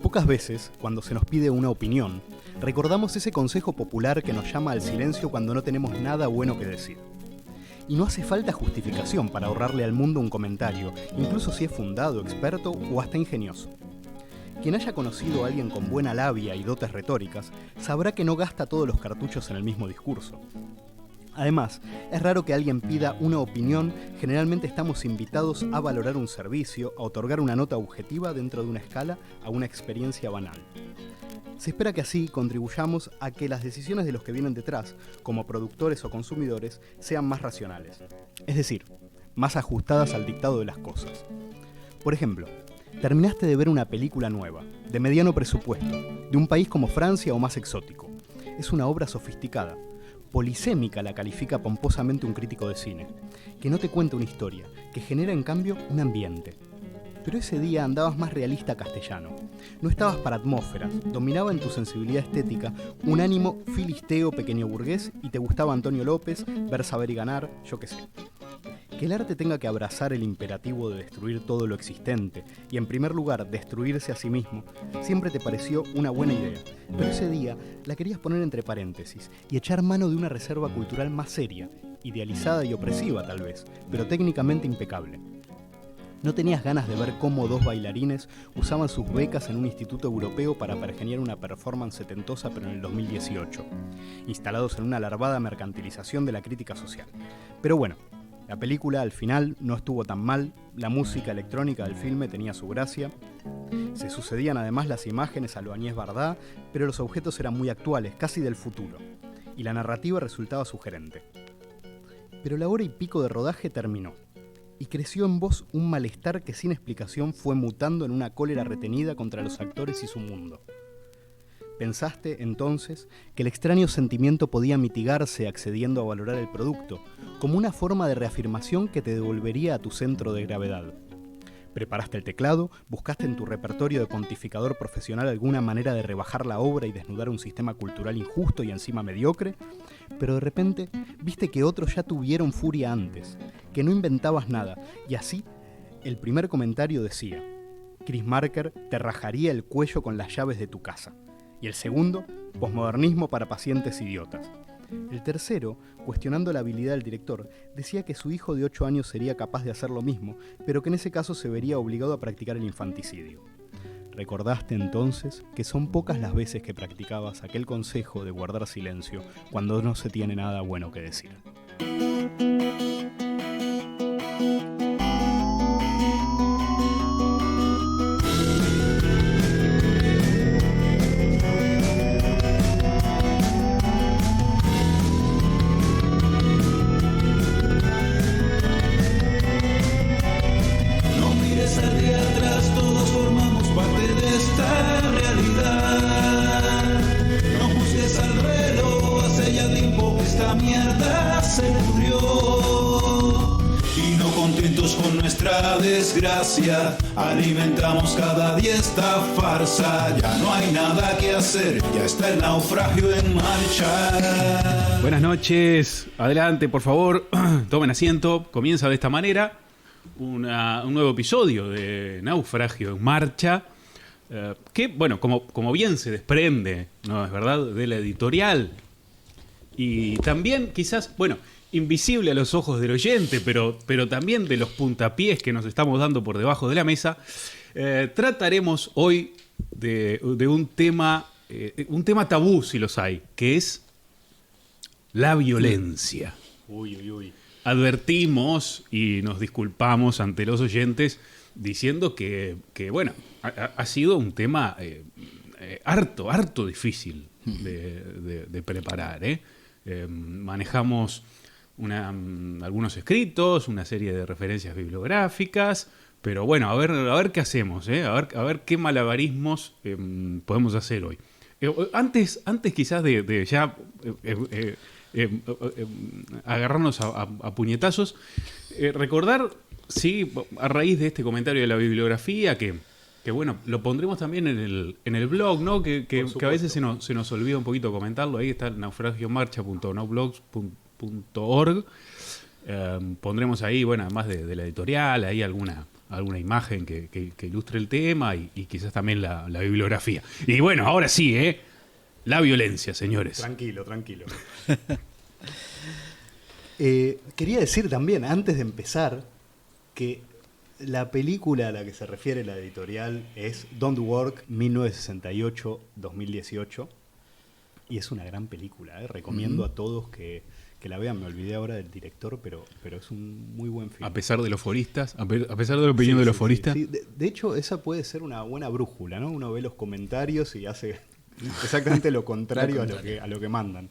Pocas veces, cuando se nos pide una opinión, recordamos ese consejo popular que nos llama al silencio cuando no tenemos nada bueno que decir. Y no hace falta justificación para ahorrarle al mundo un comentario, incluso si es fundado, experto o hasta ingenioso. Quien haya conocido a alguien con buena labia y dotes retóricas, sabrá que no gasta todos los cartuchos en el mismo discurso. Además, es raro que alguien pida una opinión, generalmente estamos invitados a valorar un servicio, a otorgar una nota objetiva dentro de una escala a una experiencia banal. Se espera que así contribuyamos a que las decisiones de los que vienen detrás, como productores o consumidores, sean más racionales. Es decir, más ajustadas al dictado de las cosas. Por ejemplo, terminaste de ver una película nueva, de mediano presupuesto, de un país como Francia o más exótico. Es una obra sofisticada. Polisémica la califica pomposamente un crítico de cine, que no te cuenta una historia, que genera en cambio un ambiente. Pero ese día andabas más realista castellano. No estabas para atmósferas, dominaba en tu sensibilidad estética un ánimo filisteo pequeño burgués y te gustaba Antonio López, ver, saber y ganar, yo qué sé. Que el arte tenga que abrazar el imperativo de destruir todo lo existente y en primer lugar destruirse a sí mismo, siempre te pareció una buena idea, pero ese día la querías poner entre paréntesis y echar mano de una reserva cultural más seria, idealizada y opresiva tal vez, pero técnicamente impecable. No tenías ganas de ver cómo dos bailarines usaban sus becas en un instituto europeo para pergeñar una performance setentosa pero en el 2018, instalados en una larvada mercantilización de la crítica social. Pero bueno, la película al final no estuvo tan mal, la música electrónica del filme tenía su gracia, se sucedían además las imágenes a lo Agnès Varda, pero los objetos eran muy actuales, casi del futuro, y la narrativa resultaba sugerente. Pero la hora y pico de rodaje terminó, y creció en vos un malestar que sin explicación fue mutando en una cólera retenida contra los actores y su mundo. Pensaste, entonces, que el extraño sentimiento podía mitigarse accediendo a valorar el producto, como una forma de reafirmación que te devolvería a tu centro de gravedad. Preparaste el teclado, buscaste en tu repertorio de pontificador profesional alguna manera de rebajar la obra y desnudar un sistema cultural injusto y encima mediocre, pero de repente viste que otros ya tuvieron furia antes, que no inventabas nada, y así el primer comentario decía: Chris Marker te rajaría el cuello con las llaves de tu casa. Y el segundo, posmodernismo para pacientes idiotas. El tercero, cuestionando la habilidad del director, decía que su hijo de 8 años sería capaz de hacer lo mismo, pero que en ese caso se vería obligado a practicar el infanticidio. Recordaste entonces que son pocas las veces que practicabas aquel consejo de guardar silencio cuando no se tiene nada bueno que decir. Desgracia, alimentamos cada día esta farsa. Ya no hay nada que hacer, ya está el naufragio en marcha. Buenas noches, adelante por favor, tomen asiento. Comienza de esta manera un nuevo episodio de Naufragio en Marcha, que bueno, como bien se desprende, ¿no es verdad?, de la editorial y también quizás, bueno, invisible a los ojos del oyente, pero también de los puntapiés que nos estamos dando por debajo de la mesa, trataremos hoy de un tema tabú, si los hay, que es la violencia. Uy. Advertimos y nos disculpamos ante los oyentes diciendo que bueno, ha sido un tema harto difícil de preparar. Manejamos algunos escritos, una serie de referencias bibliográficas, pero bueno, a ver qué hacemos, a ver qué malabarismos podemos hacer hoy. Antes quizás de ya agarrarnos a puñetazos, recordar, sí, a raíz de este comentario de la bibliografía, que bueno, lo pondremos también en el blog, ¿no? Que a veces se nos olvida un poquito comentarlo. Ahí está naufragiomarcha.noblogs.org. Pondremos ahí, bueno, además de la editorial, ahí alguna alguna imagen que ilustre el tema y quizás también la bibliografía. Y bueno, ahora sí, la violencia, señores. Tranquilo. Quería decir también, antes de empezar, que la película a la que se refiere la editorial es Don't Work 1968-2018 y es una gran película, recomiendo a todos que la vean. Me olvidé ahora del director, pero es un muy buen film. A pesar de los foristas, a pesar de la opinión de los foristas. Sí. De hecho, esa puede ser una buena brújula, ¿no? Uno ve los comentarios y hace exactamente lo contrario a lo que mandan.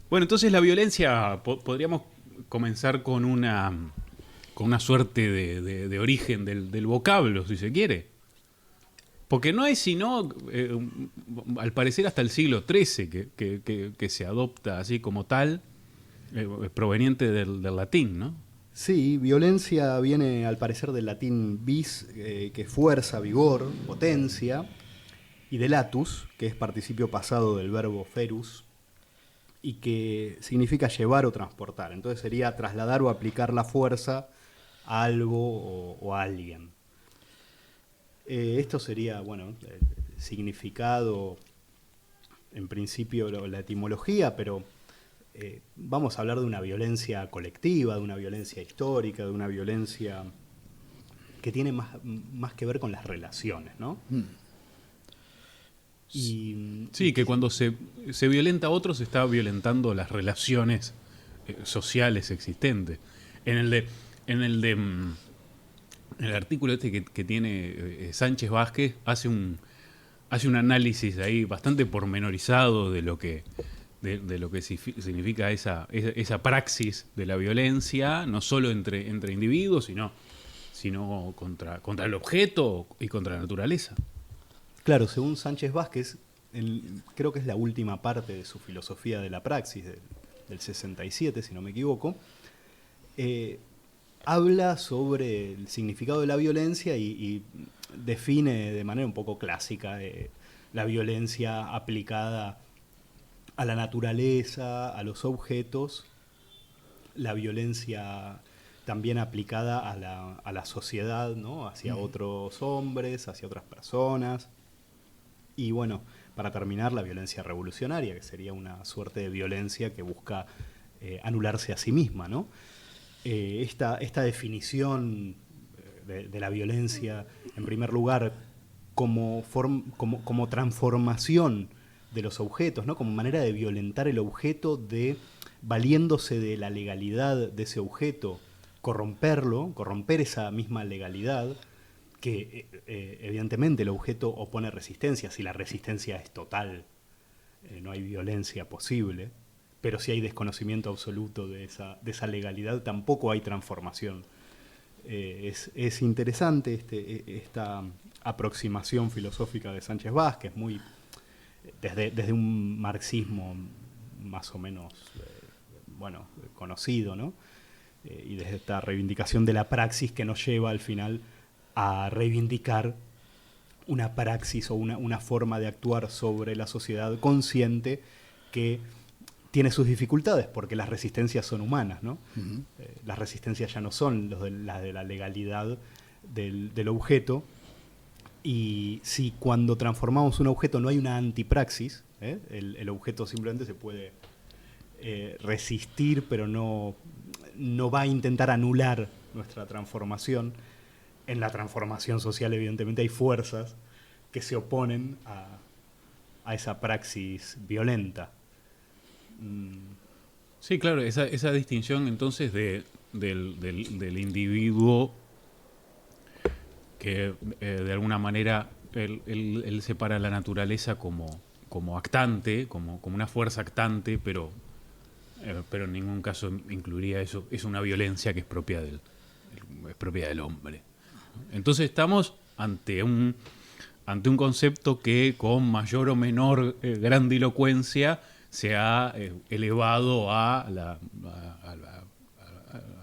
Bueno, entonces la violencia, podríamos comenzar con una suerte de origen del vocablo, si se quiere. Porque no es sino, al parecer hasta el siglo XIII, que se adopta así como tal, proveniente del latín, ¿no? Sí, violencia viene al parecer del latín vis, que es fuerza, vigor, potencia, y de latus, que es participio pasado del verbo ferus, y que significa llevar o transportar. Entonces sería trasladar o aplicar la fuerza a algo o a alguien. Esto sería, bueno, el significado, en principio la etimología, pero vamos a hablar de una violencia colectiva, de una violencia histórica, de una violencia que tiene más que ver con las relaciones, ¿no? Sí, que cuando se violenta a otro se está violentando las relaciones sociales existentes. En el artículo que tiene Sánchez Vázquez hace un análisis ahí bastante pormenorizado de lo que significa esa praxis de la violencia, no solo entre individuos, sino contra el objeto y contra la naturaleza. Claro, según Sánchez Vázquez, creo que es la última parte de su filosofía de la praxis, del 67, si no me equivoco, habla sobre el significado de la violencia y define de manera un poco clásica la violencia aplicada a la naturaleza, a los objetos, la violencia también aplicada a la sociedad, ¿no? Hacia otros hombres, hacia otras personas. Y bueno, para terminar, la violencia revolucionaria, que sería una suerte de violencia que busca anularse a sí misma, ¿no? Esta definición de la violencia, en primer lugar, como transformación de los objetos, ¿no? Como manera de violentar el objeto, valiéndose de la legalidad de ese objeto, corromper esa misma legalidad, que evidentemente el objeto opone resistencia. Si la resistencia es total, no hay violencia posible, pero si hay desconocimiento absoluto de esa legalidad, tampoco hay transformación. Es interesante esta aproximación filosófica de Sánchez Vázquez, muy desde un marxismo más o menos conocido, ¿no? Y desde esta reivindicación de la praxis que nos lleva al final a reivindicar una praxis o una forma de actuar sobre la sociedad consciente que tiene sus dificultades, porque las resistencias son humanas, ¿no? Uh-huh. Las resistencias ya no son las de la legalidad del objeto, y si cuando transformamos un objeto no hay una antipraxis, el objeto simplemente se puede resistir, pero no va a intentar anular nuestra transformación. En la transformación social, evidentemente, hay fuerzas que se oponen a esa praxis violenta. Sí, claro, esa distinción entonces del individuo que de alguna manera él separa la naturaleza como actante, como una fuerza actante, pero en ningún caso incluiría eso. Es una violencia que es propia del hombre. Entonces estamos ante un concepto que con mayor o menor grandilocuencia se ha elevado a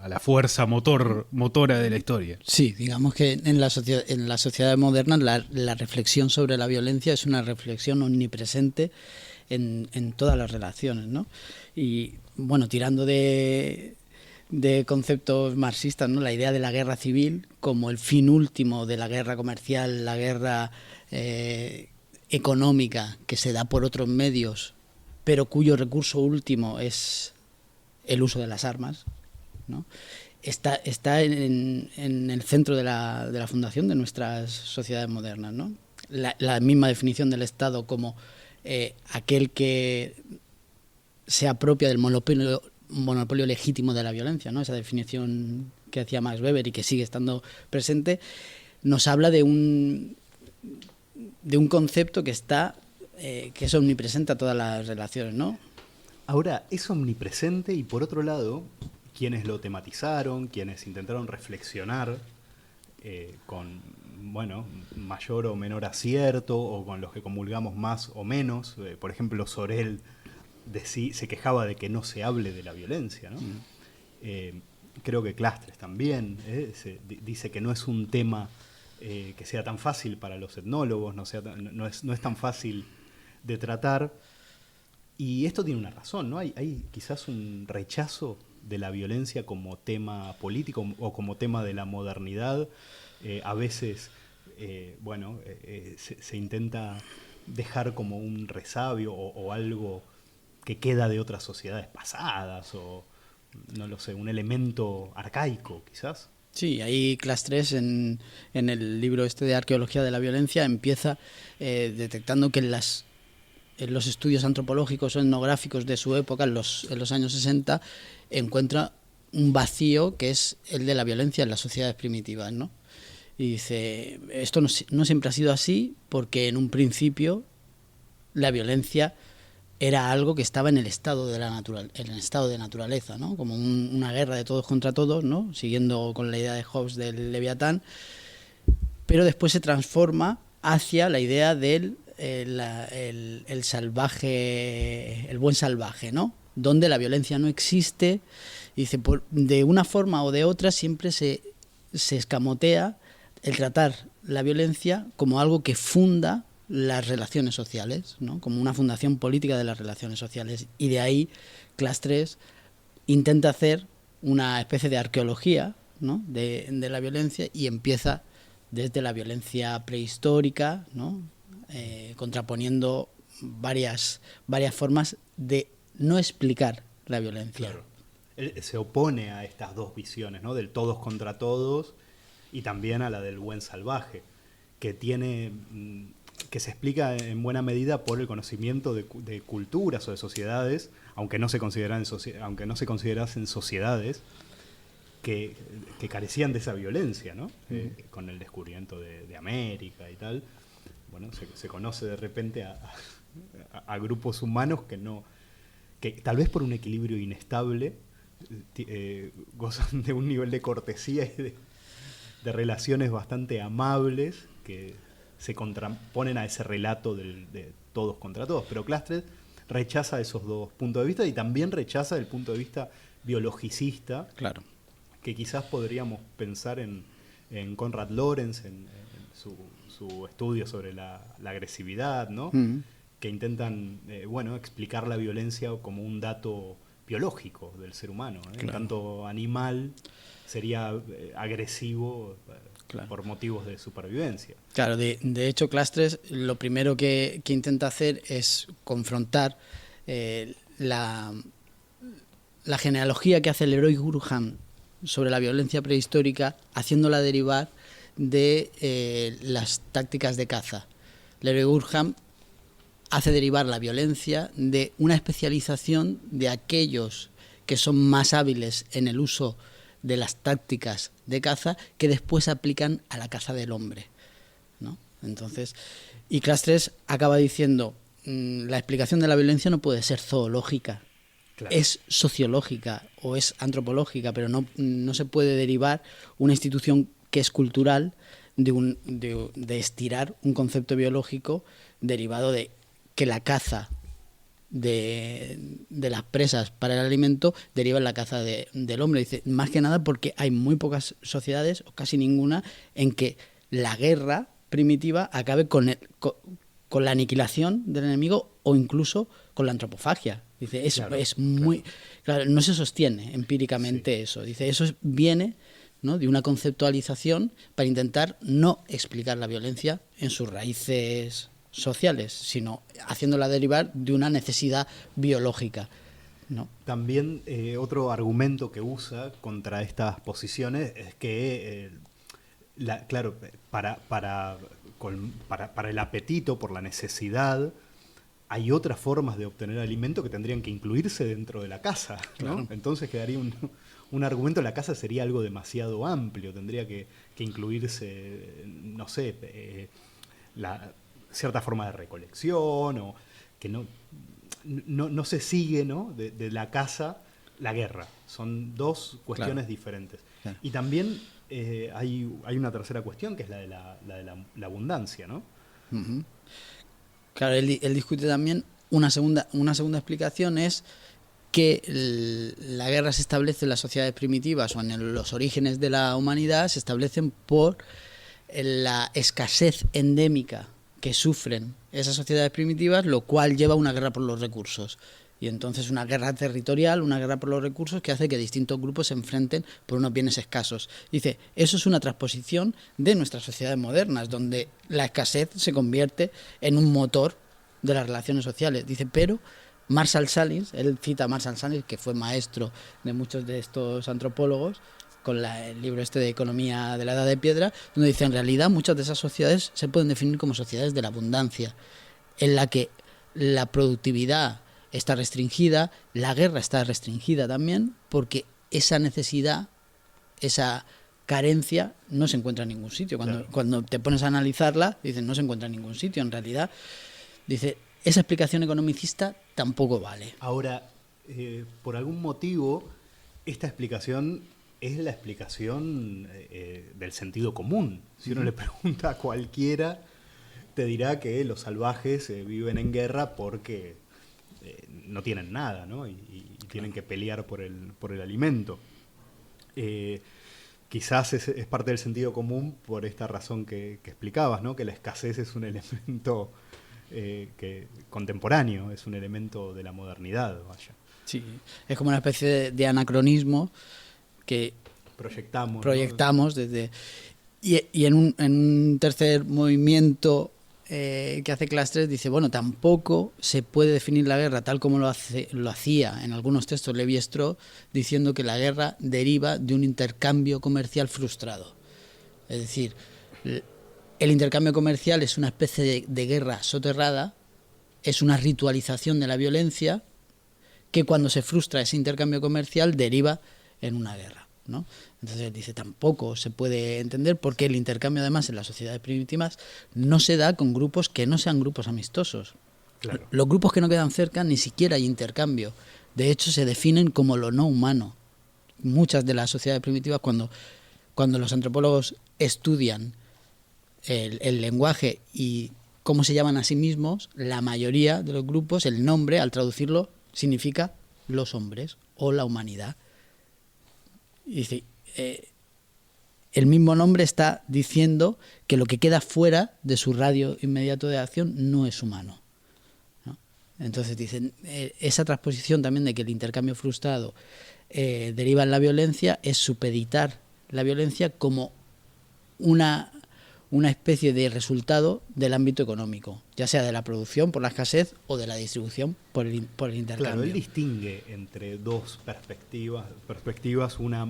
la fuerza motora de la historia. Sí, digamos que en la sociedad moderna la reflexión sobre la violencia es una reflexión omnipresente en todas las relaciones, ¿no? Y bueno, tirando de de conceptos marxistas, ¿no? La idea de la guerra civil como el fin último de la guerra comercial, la guerra económica que se da por otros medios, pero cuyo recurso último es el uso de las armas, ¿no? Está en el centro de la fundación de nuestras sociedades modernas, ¿no? La misma definición del Estado como aquel que se apropia del monopolio legítimo de la violencia, ¿no? Esa definición que hacía Max Weber y que sigue estando presente, nos habla de un concepto que es omnipresente a todas las relaciones, ¿no? Ahora, es omnipresente y por otro lado, quienes lo tematizaron, quienes intentaron reflexionar con, bueno, mayor o menor acierto, o con los que comulgamos más o menos, por ejemplo, Sorel se quejaba de que no se hable de la violencia, ¿no? Creo que Clastres también dice que no es un tema que sea tan fácil para los etnólogos, no es tan fácil de tratar. Y esto tiene una razón, ¿no? Hay quizás un rechazo de la violencia como tema político o como tema de la modernidad. A veces, se intenta dejar como un resabio o algo que queda de otras sociedades pasadas, o no lo sé, un elemento arcaico quizás. Sí, ahí Clastres en el libro este de Arqueología de la Violencia empieza detectando que en los estudios antropológicos o etnográficos de su época, en los años 60, encuentra un vacío que es el de la violencia en las sociedades primitivas, ¿no? Y dice, esto no siempre ha sido así, porque en un principio la violencia era algo que estaba en el estado de naturaleza, ¿no? Como una guerra de todos contra todos, ¿no? Siguiendo con la idea de Hobbes del Leviatán, pero después se transforma hacia la idea del el salvaje, el buen salvaje, ¿no? Donde la violencia no existe. Y dice, de una forma o de otra siempre se escamotea el tratar la violencia como algo que funda las relaciones sociales, ¿no? Como una fundación política de las relaciones sociales. Y de ahí Clastres intenta hacer una especie de arqueología, ¿no? de la violencia, y empieza desde la violencia prehistórica, ¿no? Contraponiendo varias formas de no explicar la violencia. Claro. Él se opone a estas dos visiones, ¿no? Del todos contra todos y también a la del buen salvaje, que se explica en buena medida por el conocimiento de culturas o de sociedades, aunque no se considerasen sociedades que carecían de esa violencia, ¿no? Con el descubrimiento de América y tal. Bueno, se conoce de repente a grupos humanos que tal vez por un equilibrio inestable gozan de un nivel de cortesía y de relaciones bastante amables que se contraponen a ese relato de todos contra todos. Pero Clastres rechaza esos dos puntos de vista y también rechaza el punto de vista biologicista, claro, que quizás podríamos pensar en Konrad Lorenz, en su estudio sobre la agresividad, ¿no? Que intentan explicar la violencia como un dato biológico del ser humano, ¿eh? Claro. Tanto animal sería agresivo por motivos de supervivencia. Claro, de hecho Clastres lo primero que intenta hacer es confrontar la genealogía que hace Leroy Gurhan sobre la violencia prehistórica, haciéndola derivar de las tácticas de caza. Leroy Gurhan hace derivar la violencia de una especialización de aquellos que son más hábiles en el uso de las tácticas de caza que después aplican a la caza del hombre, ¿no? Entonces, y Clastres acaba diciendo, la explicación de la violencia no puede ser zoológica, claro, es sociológica o es antropológica, pero no se puede derivar una institución que es cultural de estirar un concepto biológico derivado de que la caza de las presas para el alimento deriva en la caza del hombre. Dice, más que nada porque hay muy pocas sociedades, o casi ninguna, en que la guerra primitiva acabe con con la aniquilación del enemigo o incluso con la antropofagia. Dice, es muy... Claro, no se sostiene empíricamente eso. Dice, eso viene, ¿no?, de una conceptualización para intentar no explicar la violencia en sus raíces sociales, sino haciéndola derivar de una necesidad biológica, ¿no? También otro argumento que usa contra estas posiciones es que, claro, para el apetito, por la necesidad, hay otras formas de obtener alimento que tendrían que incluirse dentro de la casa, ¿no? Claro. Entonces quedaría un argumento, la casa sería algo demasiado amplio, tendría que incluirse, no sé, cierta forma de recolección, o que no se sigue, ¿no?, de la casa la guerra. Son dos cuestiones diferentes. Claro. Y también hay una tercera cuestión, que es la de la abundancia, ¿no? Uh-huh. Claro, él discute también una segunda explicación, es que la guerra se establece en las sociedades primitivas o en los orígenes de la humanidad, se establecen por la escasez endémica que sufren esas sociedades primitivas, lo cual lleva a una guerra por los recursos. Y entonces una guerra territorial, una guerra por los recursos, que hace que distintos grupos se enfrenten por unos bienes escasos. Dice, eso es una transposición de nuestras sociedades modernas, donde la escasez se convierte en un motor de las relaciones sociales. Dice, pero Marshall Sahlins, él cita a Marshall Sahlins, que fue maestro de muchos de estos antropólogos, con el libro de Economía de la Edad de Piedra, donde dice, en realidad muchas de esas sociedades se pueden definir como sociedades de la abundancia, en la que la productividad está restringida, la guerra está restringida también, porque esa necesidad, esa carencia no se encuentra en ningún sitio. Cuando te pones a analizarla, dices, no se encuentra en ningún sitio. En realidad, dice, esa explicación economicista tampoco vale. Ahora, por algún motivo, esta explicación es la explicación del sentido común. Si uno le pregunta a cualquiera, te dirá que los salvajes viven en guerra porque no tienen nada, ¿no? Y tienen que pelear por el alimento. Quizás es parte del sentido común por esta razón que explicabas, ¿no? Que la escasez es un elemento contemporáneo, es un elemento de la modernidad, vaya. Sí, es como una especie de anacronismo que proyectamos, ¿no?, desde... Y en un tercer movimiento que hace Clastres, dice, bueno, tampoco se puede definir la guerra tal como lo hacía en algunos textos Lévi-Strauss, diciendo que la guerra deriva de un intercambio comercial frustrado. Es decir, el intercambio comercial es una especie de guerra soterrada, es una ritualización de la violencia que cuando se frustra ese intercambio comercial deriva en una guerra, ¿no? Entonces dice, tampoco se puede entender porque el intercambio además en las sociedades primitivas no se da con grupos que no sean grupos amistosos. Claro. Los grupos que no quedan cerca ni siquiera hay intercambio. De hecho se definen como lo no humano. Muchas de las sociedades primitivas, cuando los antropólogos estudian el lenguaje y cómo se llaman a sí mismos, la mayoría de los grupos, el nombre, al traducirlo, significa los hombres o la humanidad. Y dice, el mismo nombre está diciendo que lo que queda fuera de su radio inmediato de acción no es humano, ¿no? Entonces dicen, esa transposición también de que el intercambio frustrado deriva en la violencia es supeditar la violencia como una especie de resultado del ámbito económico, ya sea de la producción por la escasez o de la distribución por el intercambio. Claro, él distingue entre dos perspectivas, una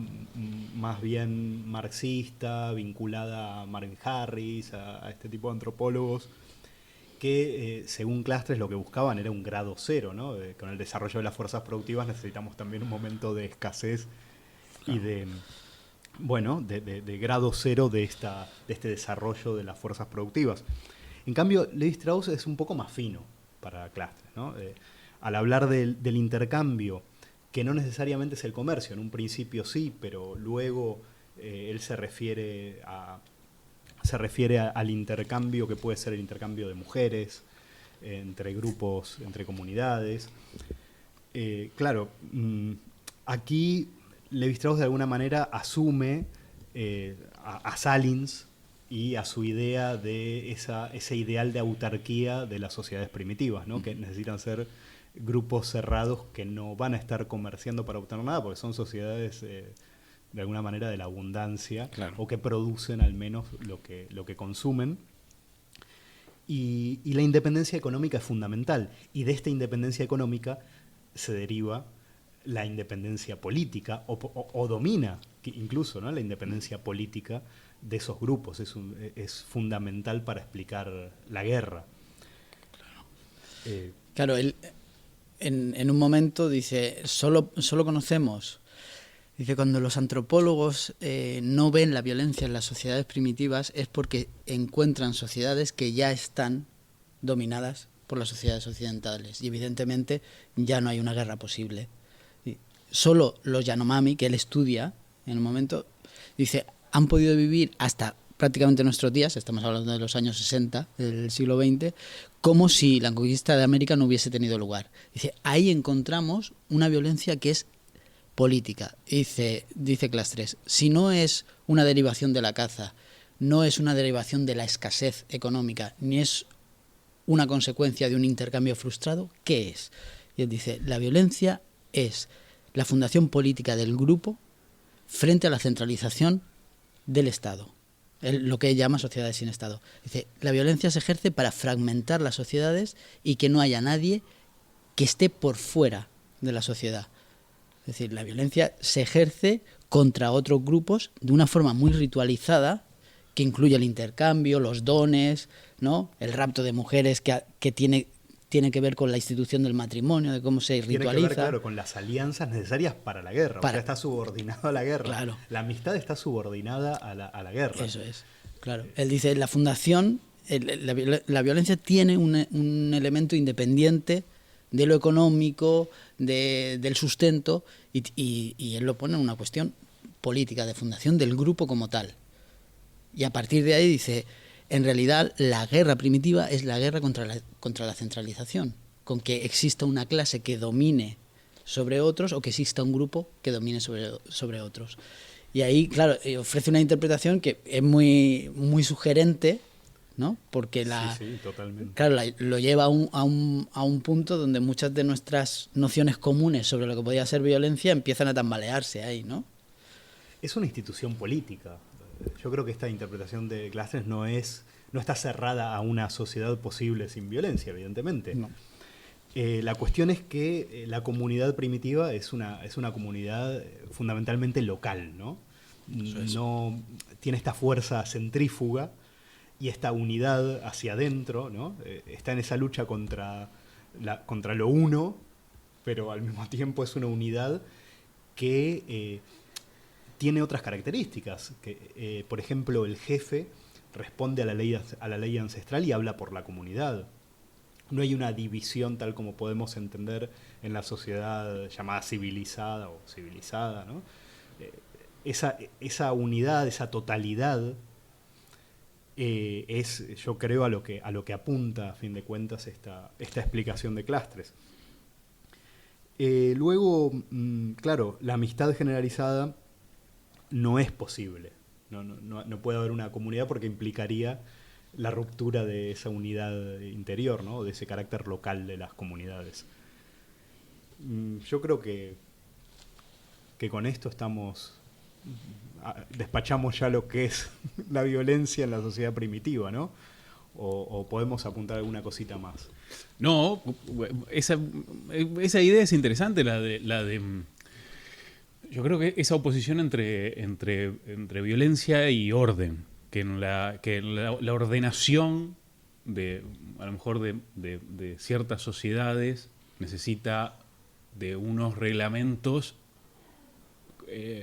más bien marxista, vinculada a Marvin Harris, a este tipo de antropólogos, que según Clastres lo que buscaban era un grado cero, ¿no? Con el desarrollo de las fuerzas productivas necesitamos también un momento de escasez y de grado cero de este desarrollo de las fuerzas productivas. En cambio, Lévi-Strauss es un poco más fino para Clastres, ¿no? Al hablar del intercambio, que no necesariamente es el comercio, en un principio sí, pero luego él se refiere al intercambio que puede ser el intercambio de mujeres, entre grupos, entre comunidades. Aquí Lévi-Strauss de alguna manera asume a Sahlins y a su idea de ese ideal de autarquía de las sociedades primitivas, ¿no? Que necesitan ser grupos cerrados que no van a estar comerciando para obtener nada, porque son sociedades de alguna manera de la abundancia, Claro. o que producen al menos lo que consumen. Y la independencia económica es fundamental, y de esta independencia económica se deriva la independencia política, o domina incluso, ¿no?, la independencia política de esos grupos. Es fundamental para explicar la guerra. Claro, él en un momento dice, solo conocemos, dice, cuando los antropólogos no ven la violencia en las sociedades primitivas es porque encuentran sociedades que ya están dominadas por las sociedades occidentales y evidentemente ya no hay una guerra posible. Solo los Yanomami, que él estudia en un momento, dice, han podido vivir hasta prácticamente nuestros días, estamos hablando de los años 60 del siglo XX, como si la conquista de América no hubiese tenido lugar. Dice, ahí encontramos una violencia que es política. Dice Clastres, si no es una derivación de la caza, no es una derivación de la escasez económica, ni es una consecuencia de un intercambio frustrado, ¿qué es? Y él dice, la violencia es la fundación política del grupo frente a la centralización del Estado, lo que él llama sociedades sin Estado. Dice, la violencia se ejerce para fragmentar las sociedades y que no haya nadie que esté por fuera de la sociedad. Es decir, la violencia se ejerce contra otros grupos de una forma muy ritualizada, que incluye el intercambio, los dones, ¿no?, el rapto de mujeres que tiene que ver con la institución del matrimonio, de cómo se ritualiza. Tiene que ver, claro, con las alianzas necesarias para la guerra. O sea, está subordinado a la guerra. Claro. La amistad está subordinada a la guerra. Eso es, claro. Él dice, la fundación, la violencia tiene un elemento independiente de lo económico, del sustento, y él lo pone en una cuestión política, de fundación del grupo como tal. Y a partir de ahí dice, en realidad la guerra primitiva es la guerra contra la centralización, con que exista una clase que domine sobre otros o que exista un grupo que domine sobre otros. Y ahí, claro, ofrece una interpretación que es muy, muy sugerente, ¿no? Porque sí, totalmente. Claro, lo lleva a un punto donde muchas de nuestras nociones comunes sobre lo que podía ser violencia empiezan a tambalearse ahí, ¿no? Es una institución política. Yo creo que esta interpretación de Clastres no está cerrada a una sociedad posible sin violencia, evidentemente. No. La cuestión es que la comunidad primitiva es una comunidad fundamentalmente local, ¿no? No tiene esta fuerza centrífuga y esta unidad hacia adentro, ¿no? Está en esa lucha contra lo uno, pero al mismo tiempo es una unidad que tiene otras características. Que, por ejemplo, el jefe responde a la ley ancestral y habla por la comunidad. No hay una división tal como podemos entender en la sociedad llamada civilizada o civilizada, ¿no? Esa unidad, esa totalidad es, yo creo, a lo que apunta, a fin de cuentas, esta explicación de Clastres. Luego, claro, la amistad generalizada no es posible. No puede haber una comunidad porque implicaría la ruptura de esa unidad interior, ¿no?, de ese carácter local de las comunidades. Yo creo que con esto despachamos ya lo que es la violencia en la sociedad primitiva, ¿no? O podemos apuntar alguna cosita más. No, esa idea es interesante, la de yo creo que esa oposición entre violencia y orden, que la ordenación a lo mejor de ciertas sociedades necesita de unos reglamentos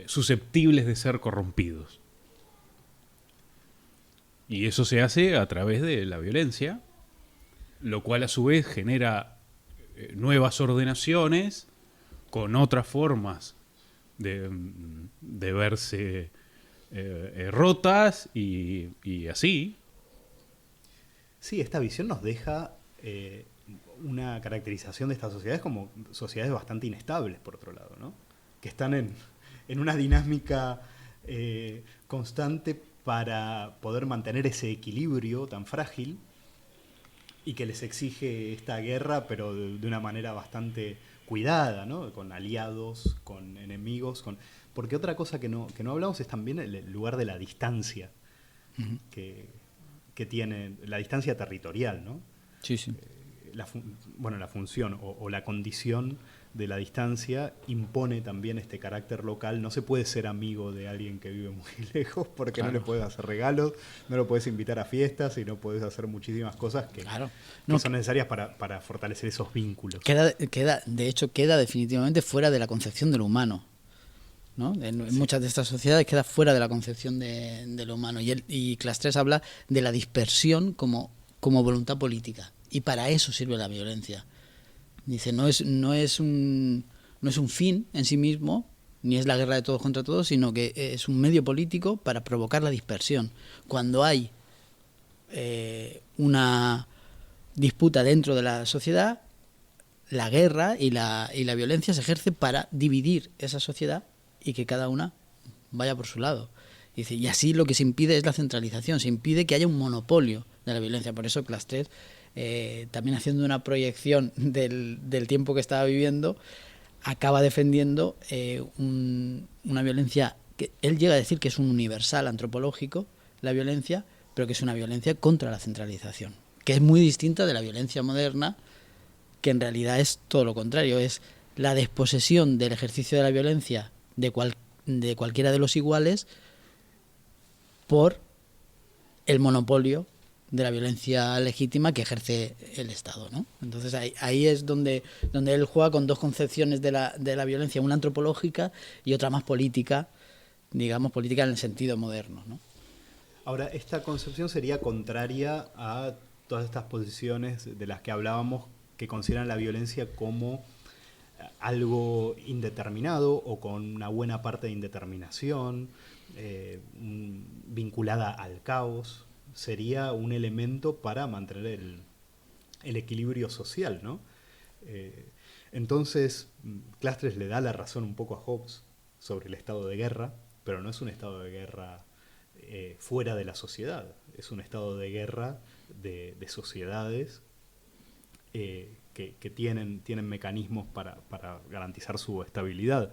susceptibles de ser corrompidos. Y eso se hace a través de la violencia, lo cual a su vez genera nuevas ordenaciones con otras formas de verse rotas y así. Sí, esta visión nos deja una caracterización de estas sociedades como sociedades bastante inestables, por otro lado, ¿no? Que están en una dinámica constante para poder mantener ese equilibrio tan frágil y que les exige esta guerra, pero de una manera bastante cuidada, ¿no? Con aliados, con enemigos, porque otra cosa que no hablamos es también el lugar de la distancia que tiene, la distancia territorial, ¿no? Sí, sí. La función o la condición de la distancia impone también este carácter local. No se puede ser amigo de alguien que vive muy lejos porque Claro. no le puedes hacer regalos, no lo puedes invitar a fiestas y no puedes hacer muchísimas cosas que No, son necesarias para fortalecer esos vínculos. de hecho, queda definitivamente fuera de la concepción de lo humano, ¿no? En muchas de estas sociedades queda fuera de la concepción de lo humano. Y Clastres habla de la dispersión como voluntad política. Y para eso sirve la violencia. Dice, no es un fin en sí mismo, ni es la guerra de todos contra todos, sino que es un medio político para provocar la dispersión. Cuando hay una disputa dentro de la sociedad, la guerra y la violencia se ejerce para dividir esa sociedad y que cada una vaya por su lado. Dice, y así lo que se impide es la centralización, se impide que haya un monopolio de la violencia. Por eso Clastres, también haciendo una proyección del tiempo que estaba viviendo, acaba defendiendo una violencia que él llega a decir que es un universal antropológico, la violencia, pero que es una violencia contra la centralización, que es muy distinta de la violencia moderna, que en realidad es todo lo contrario, es la desposesión del ejercicio de la violencia de cualquiera de los iguales por el monopolio de la violencia legítima que ejerce el Estado, ¿no? Entonces ahí es donde él juega con dos concepciones de la violencia, una antropológica y otra más política, digamos política en el sentido moderno, ¿no? Ahora, esta concepción sería contraria a todas estas posiciones de las que hablábamos que consideran la violencia como algo indeterminado o con una buena parte de indeterminación, vinculada al caos. Sería un elemento para mantener el equilibrio social, ¿no? Entonces, Clastres le da la razón un poco a Hobbes sobre el estado de guerra, pero no es un estado de guerra fuera de la sociedad, es un estado de guerra de sociedades que tienen mecanismos para garantizar su estabilidad.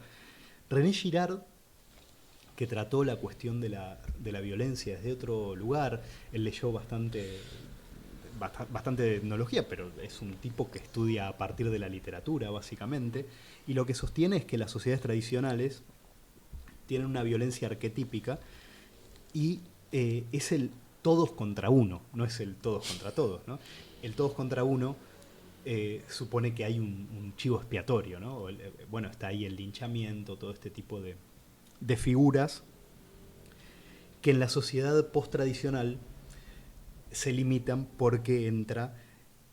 René Girard, que trató la cuestión de la violencia desde otro lugar, él leyó bastante de etnología, pero es un tipo que estudia a partir de la literatura, básicamente, y lo que sostiene es que las sociedades tradicionales tienen una violencia arquetípica y es el todos contra uno, no es el todos contra todos, ¿no? El todos contra uno supone que hay un chivo expiatorio, ¿no? Bueno, está ahí el linchamiento, todo este tipo de figuras que en la sociedad post-tradicional se limitan porque entra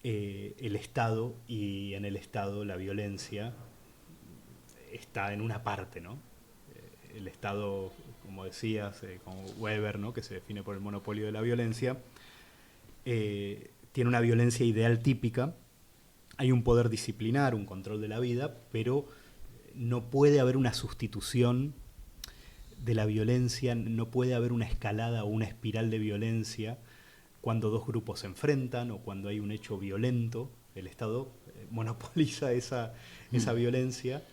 el Estado, y en el Estado la violencia está en una parte, ¿no? El Estado, como decías, como Weber, ¿no? Que se define por el monopolio de la violencia, tiene una violencia ideal típica, hay un poder disciplinar, un control de la vida, pero no puede haber una sustitución de la violencia, no puede haber una escalada o una espiral de violencia cuando dos grupos se enfrentan o cuando hay un hecho violento. El Estado monopoliza esa violencia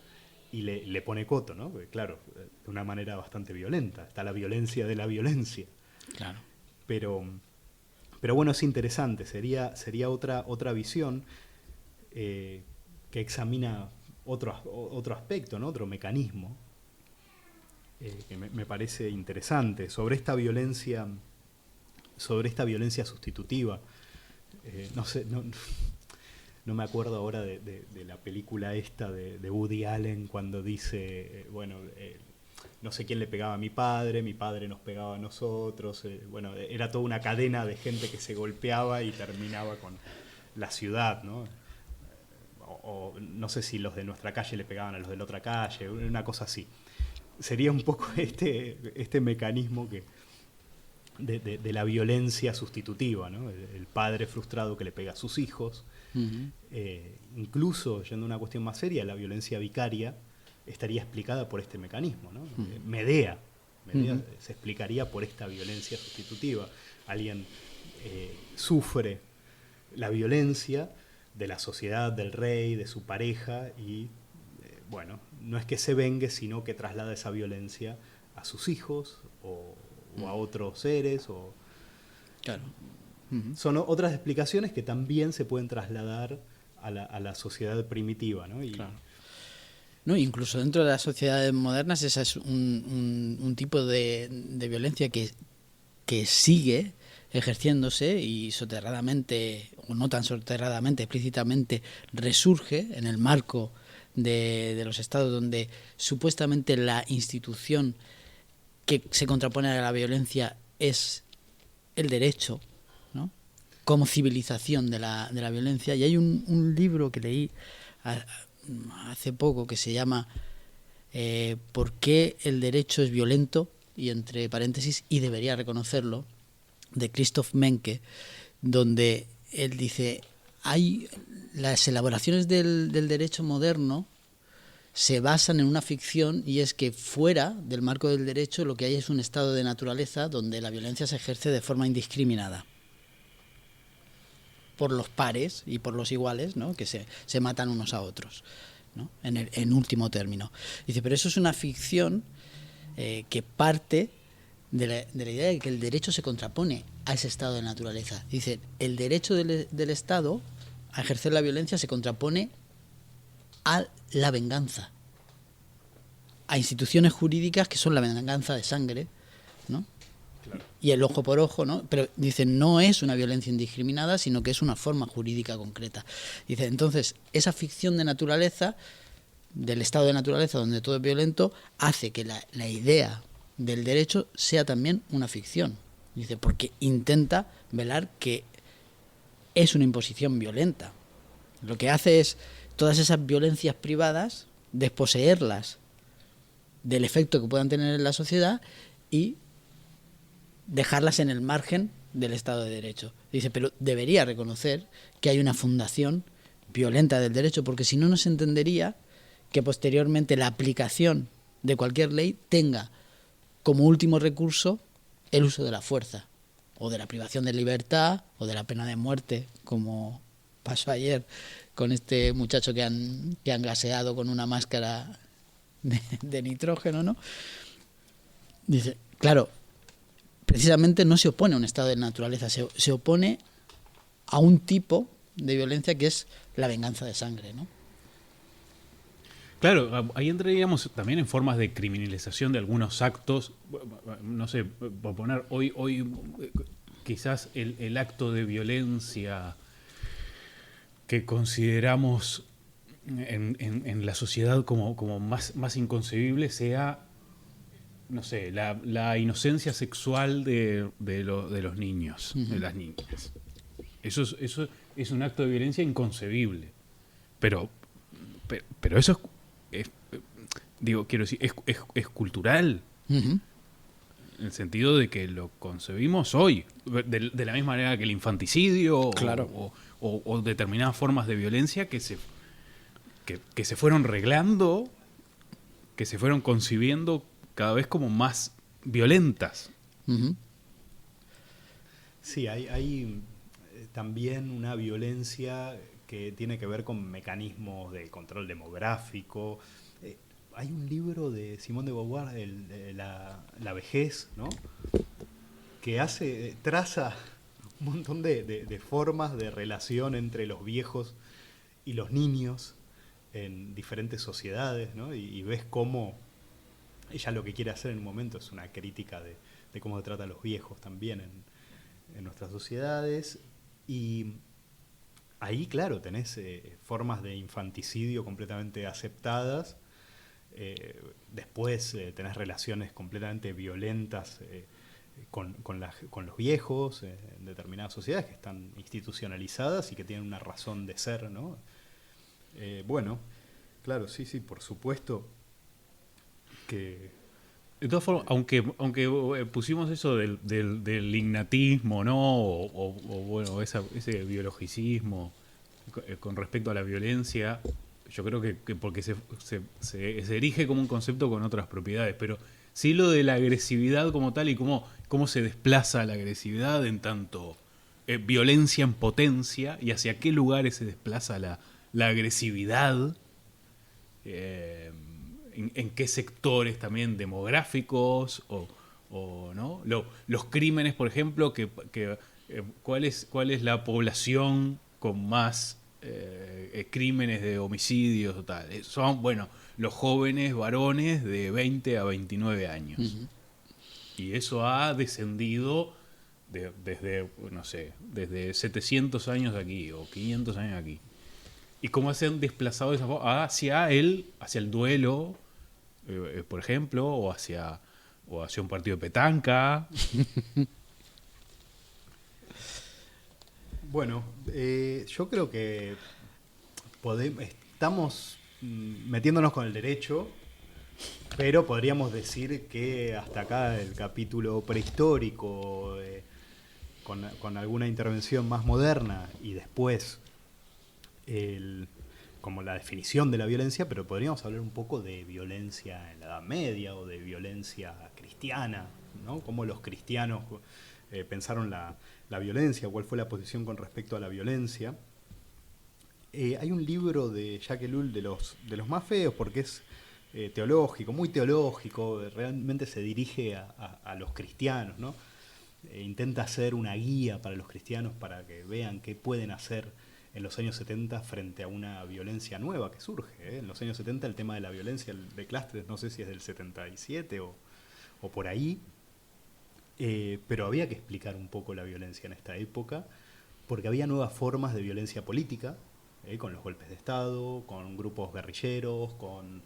y le pone coto, ¿no? Porque, claro, de una manera bastante violenta. Está la violencia de la violencia. Claro. Pero bueno, es interesante. Sería otra visión que examina otro aspecto, ¿no? Otro mecanismo que me parece interesante sobre esta violencia sustitutiva. No sé, no me acuerdo ahora de la película esta de Woody Allen cuando dice, no sé quién le pegaba a mi padre nos pegaba a nosotros, era toda una cadena de gente que se golpeaba y terminaba con la ciudad, ¿no? O no sé si los de nuestra calle le pegaban a los de la otra calle, una cosa así. Sería un poco este mecanismo de la violencia sustitutiva, ¿no? El padre frustrado que le pega a sus hijos. Uh-huh. Incluso, yendo a una cuestión más seria, la violencia vicaria estaría explicada por este mecanismo, ¿no? Uh-huh. Medea medida se explicaría por esta violencia sustitutiva. Alguien sufre la violencia de la sociedad, del rey, de su pareja, y bueno, no es que se vengue, sino que traslada esa violencia a sus hijos o a otros seres. Claro. Son otras explicaciones que también se pueden trasladar a la sociedad primitiva, ¿no? Claro. No, incluso dentro de las sociedades modernas, ese es un tipo de violencia que sigue ejerciéndose y soterradamente, o no tan soterradamente, explícitamente, resurge en el marco de los estados donde supuestamente la institución que se contrapone a la violencia es el derecho, ¿no? Como civilización de la violencia. Y hay un libro que leí hace poco que se llama ¿Por qué el derecho es violento? Y entre paréntesis, y debería reconocerlo, de Christoph Menke, donde él dice, las elaboraciones del derecho moderno se basan en una ficción, y es que fuera del marco del derecho lo que hay es un estado de naturaleza donde la violencia se ejerce de forma indiscriminada por los pares y por los iguales, ¿no? Que se matan unos a otros, ¿no? En último término. Dice, pero eso es una ficción que parte de la idea de que el derecho se contrapone a ese estado de naturaleza. Dice, el derecho del Estado a ejercer la violencia se contrapone a la venganza, a instituciones jurídicas que son la venganza de sangre, ¿no? Claro. Y el ojo por ojo, ¿no? Pero dice, no es una violencia indiscriminada, sino que es una forma jurídica concreta. Dice, entonces, esa ficción de naturaleza, del estado de naturaleza donde todo es violento, hace que la idea del derecho sea también una ficción. Dice, porque intenta velar que es una imposición violenta. Lo que hace es todas esas violencias privadas, desposeerlas del efecto que puedan tener en la sociedad y dejarlas en el margen del Estado de Derecho. Dice, pero debería reconocer que hay una fundación violenta del derecho, porque si no, no se entendería que posteriormente la aplicación de cualquier ley tenga como último recurso el uso de la fuerza, o de la privación de libertad, o de la pena de muerte, como pasó ayer con este muchacho que han gaseado con una máscara de nitrógeno, ¿no? Dice, claro, precisamente no se opone a un estado de naturaleza, se opone a un tipo de violencia que es la venganza de sangre, ¿no? Claro, ahí entraríamos también en formas de criminalización de algunos actos. No sé, por poner, hoy quizás el acto de violencia que consideramos en la sociedad como más inconcebible sea, no sé, la inocencia sexual de los niños, de las niñas. Eso es un acto de violencia inconcebible. Pero eso quiero decir, es cultural. Uh-huh. En el sentido de que lo concebimos hoy, de la misma manera que el infanticidio, claro, o determinadas formas de violencia que se fueron reglando, que se fueron concibiendo cada vez como más violentas. Uh-huh. Sí, hay también una violencia que tiene que ver con mecanismos de control demográfico. Hay un libro de Simone de Beauvoir, la vejez, ¿no? Que traza un montón de formas de relación entre los viejos y los niños en diferentes sociedades, ¿no? Y ves cómo ella lo que quiere hacer en un momento es una crítica de cómo se trata a los viejos también en nuestras sociedades. Y ahí, claro, tenés formas de infanticidio completamente aceptadas. Después tenés relaciones completamente violentas con los viejos en determinadas sociedades que están institucionalizadas y que tienen una razón de ser, ¿no? Bueno, claro, sí, por supuesto que... De todas formas, aunque pusimos eso del ignatismo, ¿no? O bueno, ese biologicismo con respecto a la violencia, yo creo que porque se erige como un concepto con otras propiedades, pero sí lo de la agresividad como tal y cómo se desplaza la agresividad en tanto violencia en potencia y hacia qué lugares se desplaza la agresividad, en qué sectores también demográficos o ¿no? Los crímenes, por ejemplo, ¿cuál es la población con más crímenes de homicidios o tal? Son, bueno, los jóvenes varones de 20 a 29 años. Uh-huh. Y eso ha descendido desde, no sé, desde 700 años de aquí o 500 años de aquí. Y cómo se han desplazado hacia el duelo, por ejemplo, o hacia un partido de petanca. Bueno, yo creo que estamos metiéndonos con el derecho, pero podríamos decir que hasta acá el capítulo prehistórico, con alguna intervención más moderna y después como la definición de la violencia, pero podríamos hablar un poco de violencia en la Edad Media o de violencia cristiana, ¿no? Cómo los cristianos pensaron la violencia, cuál fue la posición con respecto a la violencia. Hay un libro de Jacques Ellul de los más feos porque es teológico, muy teológico, realmente se dirige a los cristianos, ¿no? Intenta hacer una guía para los cristianos para que vean qué pueden hacer en los años 70 frente a una violencia nueva que surge. En los años 70 el tema de la violencia de Clastres, no sé si es del 77 o por ahí, pero había que explicar un poco la violencia en esta época, porque había nuevas formas de violencia política, con los golpes de Estado, con grupos guerrilleros, con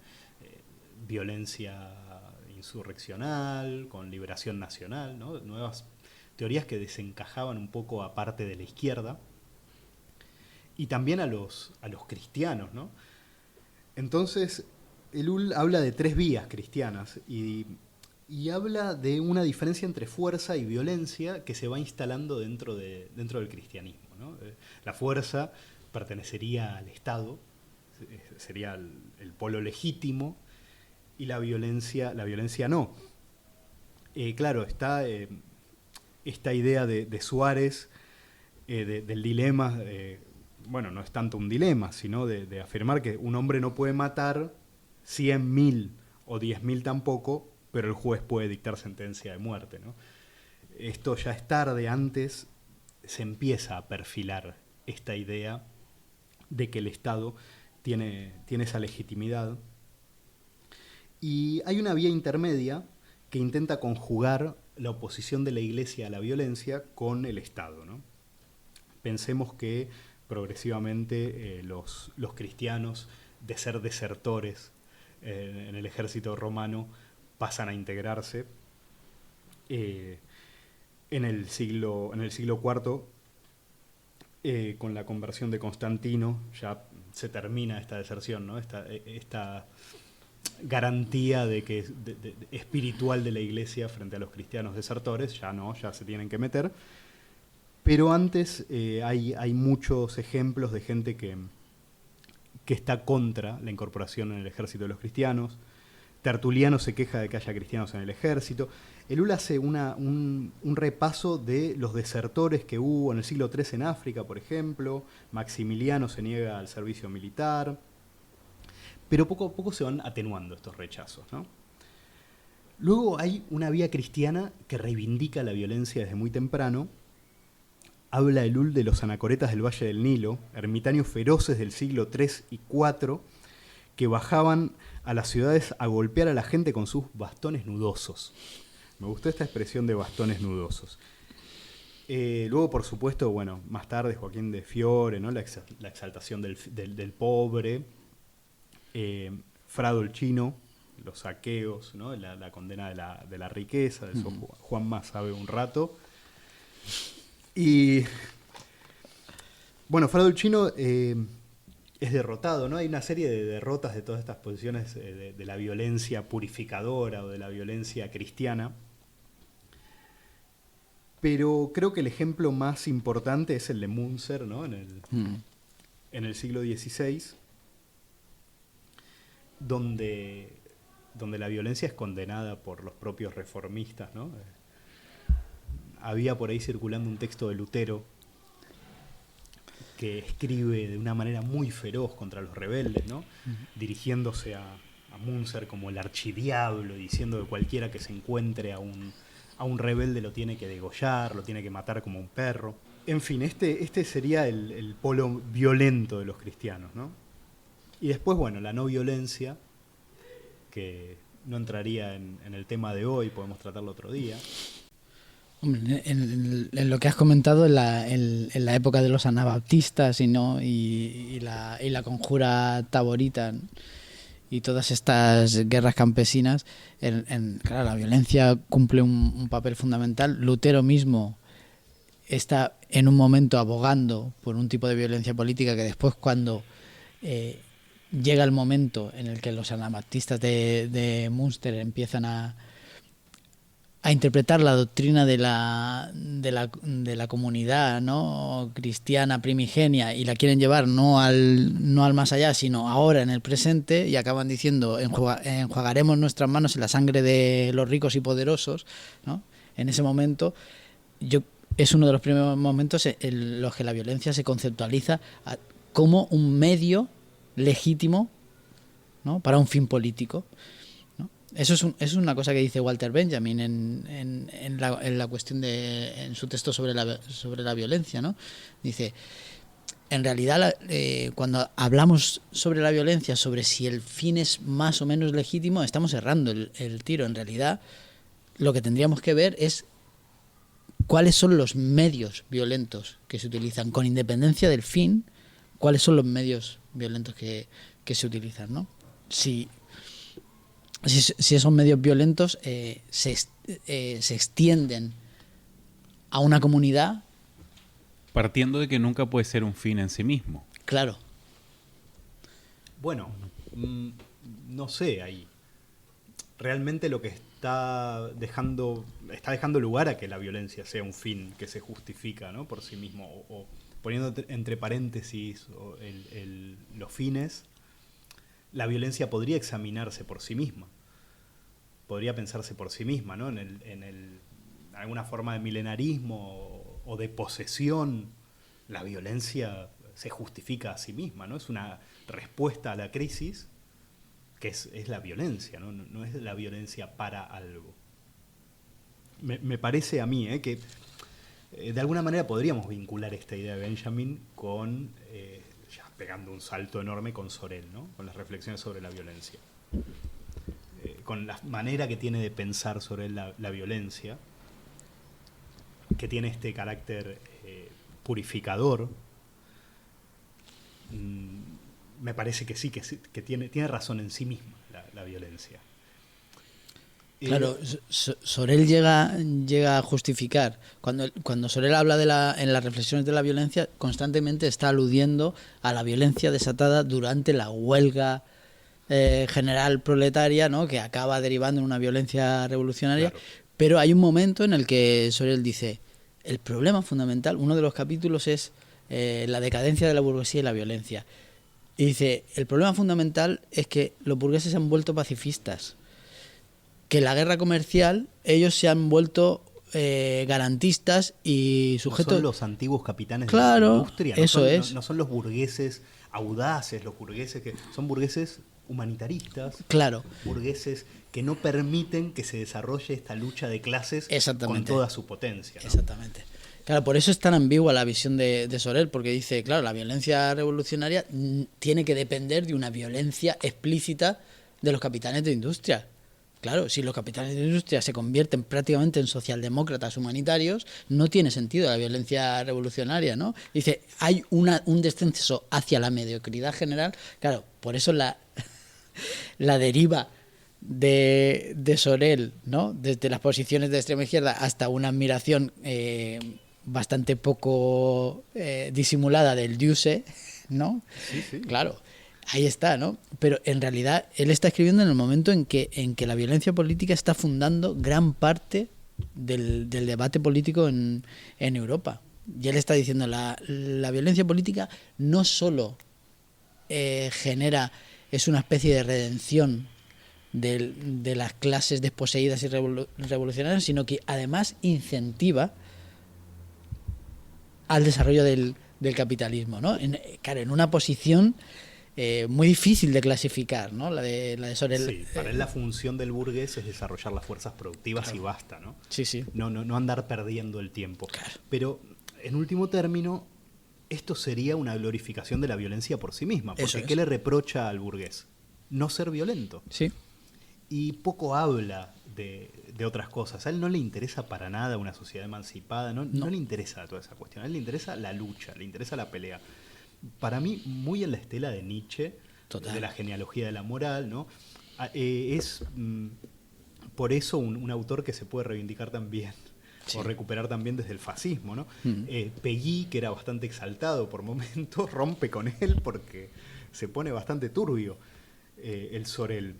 violencia insurreccional, con liberación nacional, ¿no? Nuevas teorías que desencajaban un poco a parte de la izquierda y también a los cristianos, ¿no? Entonces, Ellul habla de 3 vías cristianas y habla de una diferencia entre fuerza y violencia que se va instalando dentro del cristianismo, ¿no? La fuerza pertenecería al Estado, sería el polo legítimo, y la violencia no. Claro, está esta idea de Suárez, del dilema, bueno, no es tanto un dilema, sino de afirmar que un hombre no puede matar 100.000 o 10.000 tampoco, pero el juez puede dictar sentencia de muerte, ¿no? Esto ya es tarde, antes se empieza a perfilar esta idea de que el Estado tiene esa legitimidad. Y hay una vía intermedia que intenta conjugar la oposición de la Iglesia a la violencia con el Estado, ¿no? Pensemos que progresivamente los cristianos, de ser desertores en el ejército romano, pasan a integrarse. En el siglo IV, con la conversión de Constantino, ya se termina esta deserción, ¿no? Esta garantía de que espiritual de la Iglesia frente a los cristianos desertores, ya se tienen que meter. Pero antes hay muchos ejemplos de gente que está contra la incorporación en el ejército de los cristianos. Tertuliano se queja de que haya cristianos en el ejército. Ellul hace un repaso de los desertores que hubo en el siglo III en África, por ejemplo. Maximiliano se niega al servicio militar. Pero poco a poco se van atenuando estos rechazos, ¿no? Luego hay una vía cristiana que reivindica la violencia desde muy temprano. Habla Ellul de los anacoretas del Valle del Nilo, ermitaños feroces del siglo III y IV, que bajaban a las ciudades a golpear a la gente con sus bastones nudosos. Me gustó esta expresión de bastones nudosos. Luego, por supuesto, bueno, más tarde Joaquín de Fiore, ¿no? La exaltación del pobre, Fra Dolcino, los saqueos, ¿no? La condena de la riqueza, de eso Juan más sabe un rato. Y bueno, Fra Dolcino es derrotado, ¿no? Hay una serie de derrotas de todas estas posiciones de la violencia purificadora o de la violencia cristiana. Pero creo que el ejemplo más importante es el de Münzer, ¿no? En el siglo XVI, donde donde la violencia es condenada por los propios reformistas, ¿no? Había por ahí circulando un texto de Lutero que escribe de una manera muy feroz contra los rebeldes, ¿no? Dirigiéndose a Münzer como el archidiablo, diciendo que cualquiera que se encuentre a un rebelde lo tiene que degollar, lo tiene que matar como un perro. En fin, este sería el polo violento de los cristianos, ¿no? Y después, bueno, la no violencia, que no entraría en el tema de hoy, podemos tratarlo otro día. Hombre, en lo que has comentado, en la época de los anabaptistas y la conjura taborita, ¿no? Y todas estas guerras campesinas, claro, la violencia cumple un papel fundamental. Lutero mismo está en un momento abogando por un tipo de violencia política que después, cuando llega el momento en el que los anabaptistas de Münster empiezan a interpretar la doctrina de la comunidad, ¿no?, cristiana primigenia, y la quieren llevar no al más allá, sino ahora en el presente, y acaban diciendo: enjuagaremos nuestras manos en la sangre de los ricos y poderosos, ¿no? En ese momento es uno de los primeros momentos en los que la violencia se conceptualiza como un medio legítimo, ¿no?, para un fin político, ¿no? Eso es una cosa que dice Walter Benjamin en la cuestión en su texto sobre la violencia, ¿no? Dice: en realidad, cuando hablamos sobre la violencia, sobre si el fin es más o menos legítimo, estamos errando el tiro. En realidad, lo que tendríamos que ver es cuáles son los medios violentos que se utilizan, con independencia del fin, cuáles son los medios violentos que se utilizan, ¿no? Si esos medios violentos se extienden a una comunidad. Partiendo de que nunca puede ser un fin en sí mismo. Claro. Bueno, no sé ahí. Realmente lo que está dejando lugar a que la violencia sea un fin que se justifica, ¿no?, por sí mismo, o poniendo entre paréntesis los fines. La violencia podría examinarse por sí misma, podría pensarse por sí misma, ¿no? En alguna forma de milenarismo o de posesión, la violencia se justifica a sí misma, ¿no? Es una respuesta a la crisis, que es la violencia, ¿no? No es la violencia para algo. Me parece a mí que de alguna manera podríamos vincular esta idea de Benjamin con, ya pegando un salto enorme, con Sorel, ¿no?, con las reflexiones sobre la violencia, con la manera que tiene de pensar sobre la violencia, que tiene este carácter purificador. Me parece que sí, que tiene razón en sí misma la violencia. Claro, Sorel llega a justificar. Cuando Sorel habla en las reflexiones de la violencia, constantemente está aludiendo a la violencia desatada durante la huelga general proletaria, ¿no?, que acaba derivando en una violencia revolucionaria. Claro. Pero hay un momento en el que Sorel dice: el problema fundamental, uno de los capítulos es la decadencia de la burguesía y la violencia. Y dice: el problema fundamental es que los burgueses se han vuelto pacifistas, que la guerra comercial ellos se han vuelto garantistas y sujetos. No son los antiguos capitanes, claro, de la industria, no son los burgueses audaces, los burgueses que son burgueses humanitaristas, claro, burgueses que no permiten que se desarrolle esta lucha de clases con toda su potencia, ¿no? Exactamente. Claro, por eso es tan ambigua la visión de Sorel, porque dice: claro, la violencia revolucionaria tiene que depender de una violencia explícita de los capitanes de industria. Claro, si los capitanes de industria se convierten prácticamente en socialdemócratas humanitarios, no tiene sentido la violencia revolucionaria, ¿no? Dice: hay un descenso hacia la mediocridad general. Claro, por eso la deriva de Sorel, ¿no?, desde las posiciones de extrema izquierda hasta una admiración bastante poco disimulada del Duce, ¿no? Sí. Claro. Ahí está, ¿no? Pero en realidad él está escribiendo en el momento en que la violencia política está fundando gran parte del debate político en Europa. Y él está diciendo: la violencia política no solo es una especie de redención de las clases desposeídas y revolucionarias, sino que además incentiva al desarrollo del capitalismo, ¿no? Claro, en una posición muy difícil de clasificar, ¿no? La de Sorel. Sí, para él la función del burgués es desarrollar las fuerzas productivas, claro, y basta, ¿no? Sí, sí. No andar perdiendo el tiempo. Claro. Pero, en último término, esto sería una glorificación de la violencia por sí misma. Porque ¿qué le reprocha al burgués? No ser violento. Sí. Y poco habla de otras cosas. A él no le interesa para nada una sociedad emancipada, no le interesa toda esa cuestión. A él le interesa la lucha, le interesa la pelea. Para mí, muy en la estela de Nietzsche, total, de la genealogía de la moral, ¿no? Es por eso un autor que se puede reivindicar también, sí, o recuperar también desde el fascismo, ¿no? Peggy, que era bastante exaltado por momentos, rompe con él porque se pone bastante turbio el Sorel.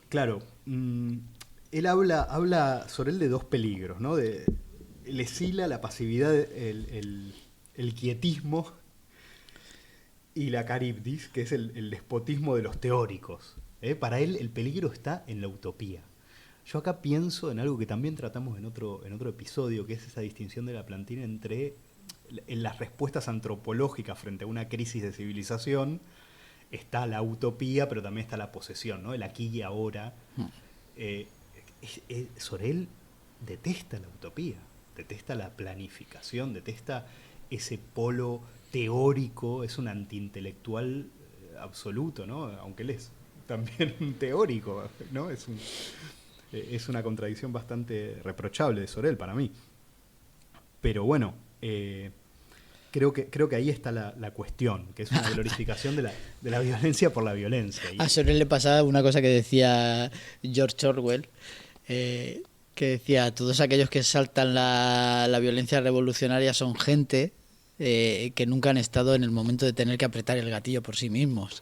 Claro, él habla Sorel de dos peligros, ¿no? El exila, la pasividad, el quietismo, y la caribdis, que es el despotismo de los teóricos. Para él el peligro está en la utopía. Yo acá pienso en algo que también tratamos en otro episodio, que es esa distinción de la Plantina entre en las respuestas antropológicas frente a una crisis de civilización. Está la utopía, pero también está la posesión, ¿no? El aquí y ahora. Sorel detesta la utopía, detesta la planificación, detesta ese polo teórico, es un antiintelectual absoluto, ¿no? Aunque él es también un teórico, ¿no? Es una contradicción bastante reprochable de Sorel para mí. Pero bueno, creo que ahí está la cuestión, que es una glorificación de la violencia por la violencia. A Sorel le pasaba una cosa que decía George Orwell, que decía: todos aquellos que exaltan la violencia revolucionaria son gente que nunca han estado en el momento de tener que apretar el gatillo por sí mismos.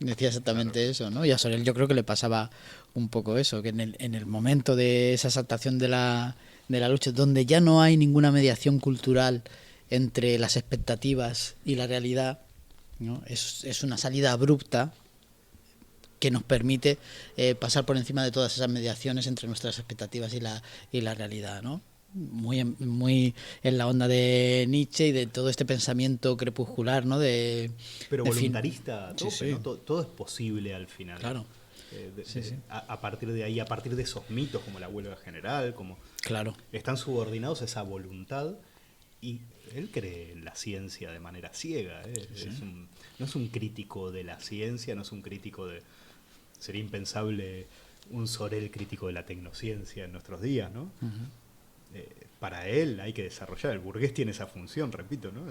Decía exactamente, claro, eso, ¿no? Y a Sorel yo creo que le pasaba un poco eso, que en el momento de esa exaltación de la lucha, donde ya no hay ninguna mediación cultural entre las expectativas y la realidad, ¿no? Es una salida abrupta que nos permite pasar por encima de todas esas mediaciones entre nuestras expectativas y la realidad, ¿no? Muy en la onda de Nietzsche y de todo este pensamiento crepuscular, ¿no? Pero voluntarista, sí, sí. ¿no? Todo es posible al final. Claro. Sí. A partir de ahí, a partir de esos mitos como la huelga general, como claro, están subordinados a esa voluntad, y él cree en la ciencia de manera ciega. Sí. No es un crítico de la ciencia, no es un crítico de... Sería impensable un Sorel crítico de la tecnociencia en nuestros días, ¿no? Uh-huh. Para él hay que desarrollar, el burgués tiene esa función, repito, ¿no?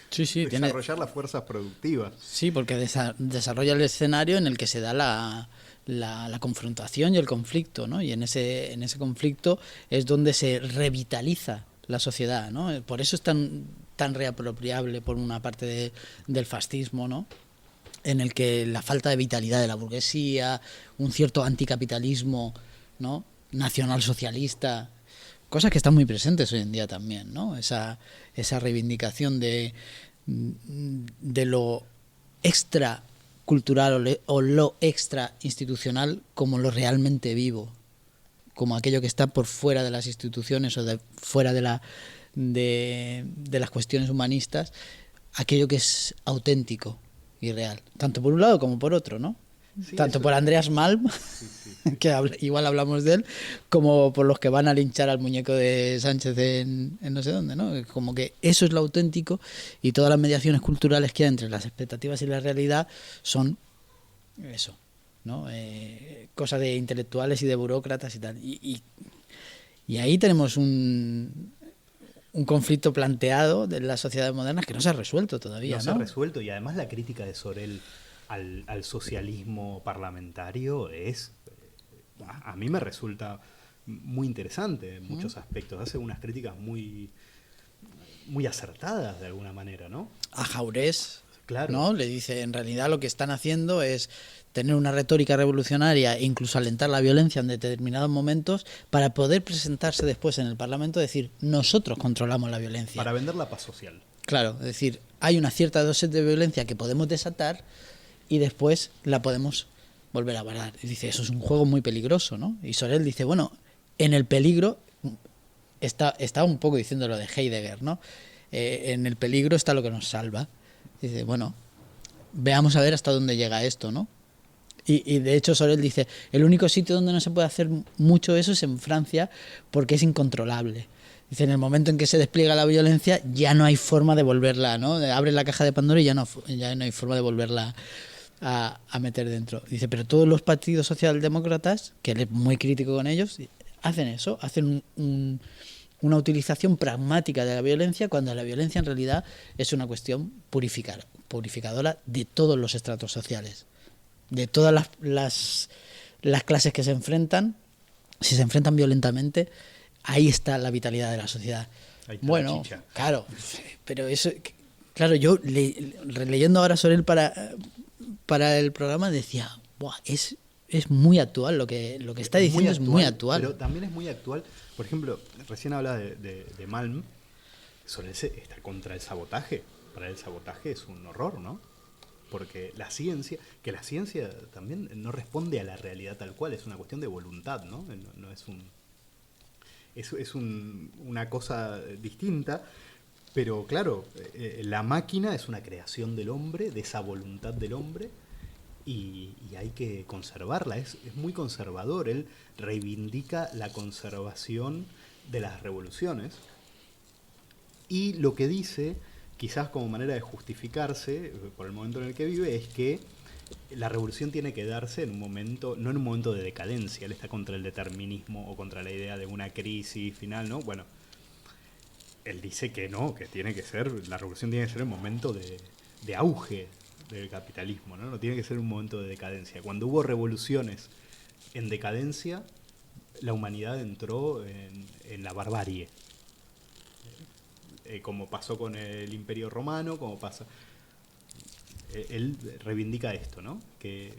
Sí, desarrollar las fuerzas productivas. Sí, porque desarrolla el escenario en el que se da la confrontación y el conflicto, ¿no? Y en ese conflicto es donde se revitaliza la sociedad, ¿no? Por eso es tan reapropiable por una parte del fascismo, ¿no? En el que la falta de vitalidad de la burguesía, un cierto anticapitalismo, ¿no? Nacionalsocialista, cosas que están muy presentes hoy en día también, ¿no? Esa reivindicación de lo extracultural o lo extra institucional como lo realmente vivo, como aquello que está por fuera de las instituciones o fuera de las cuestiones humanistas, aquello que es auténtico y real, tanto por un lado como por otro, ¿no? Sí, tanto por Andreas Malm, sí. Que igual hablamos de él, como por los que van a linchar al muñeco de Sánchez en no sé dónde, ¿no? Como que eso es lo auténtico, y todas las mediaciones culturales que hay entre las expectativas y la realidad son eso, ¿no? Cosa de intelectuales y de burócratas y tal. Y ahí tenemos un conflicto planteado de las sociedades modernas que no se ha resuelto todavía, ¿no? No se ha resuelto, y además la crítica de Sorel al socialismo parlamentario es, a mí me resulta muy interesante en muchos aspectos. Hace unas críticas muy acertadas de alguna manera, ¿no? A Jaurés, claro, ¿no? Le dice, en realidad lo que están haciendo es tener una retórica revolucionaria e incluso alentar la violencia en determinados momentos para poder presentarse después en el Parlamento y decir: nosotros controlamos la violencia. Para vender la paz social. Claro, es decir, hay una cierta dosis de violencia que podemos desatar y después la podemos volver a parar. Y dice, eso es un juego muy peligroso, ¿no? Y Sorel dice, bueno, en el peligro está un poco diciendo lo de Heidegger, ¿no? En el peligro está lo que nos salva. Dice, bueno, veamos a ver hasta dónde llega esto, ¿no? Y de hecho Sorel dice, el único sitio donde no se puede hacer mucho eso es en Francia porque es incontrolable. Dice, en el momento en que se despliega la violencia ya no hay forma de volverla, ¿no? Abre la caja de Pandora y ya no hay forma de volverla a meter dentro. Dice, pero todos los partidos socialdemócratas, que él es muy crítico con ellos, hacen eso, hacen una utilización pragmática de la violencia cuando la violencia en realidad es una cuestión purificadora de todos los estratos sociales, de todas las clases que se enfrentan. Si se enfrentan violentamente, ahí está la vitalidad de la sociedad. Ahí está Bueno, la chicha. claro, pero eso, claro, yo releyendo ahora sobre él para el programa decía, buah, es muy actual lo que está diciendo, es muy actual. Pero también es muy actual. Por ejemplo, recién hablaba de Malm, sobre está contra el sabotaje. Para él el sabotaje es un horror, ¿no? Porque la ciencia también no responde a la realidad tal cual, es una cuestión de voluntad, ¿no? No es una cosa distinta, pero claro, la máquina es una creación del hombre, de esa voluntad del hombre, y hay que conservarla, es muy conservador, él reivindica la conservación de las revoluciones, y lo que dice, quizás como manera de justificarse por el momento en el que vive, es que la revolución tiene que darse en un momento, no en un momento de decadencia. Él está contra el determinismo o contra la idea de una crisis final, ¿no? Bueno, él dice que no, que tiene que ser, la revolución tiene que ser el momento de auge del capitalismo, ¿no? No tiene que ser un momento de decadencia. Cuando hubo revoluciones en decadencia, la humanidad entró en la barbarie. Como pasó con el Imperio Romano, como pasa... Él reivindica esto, ¿no? Que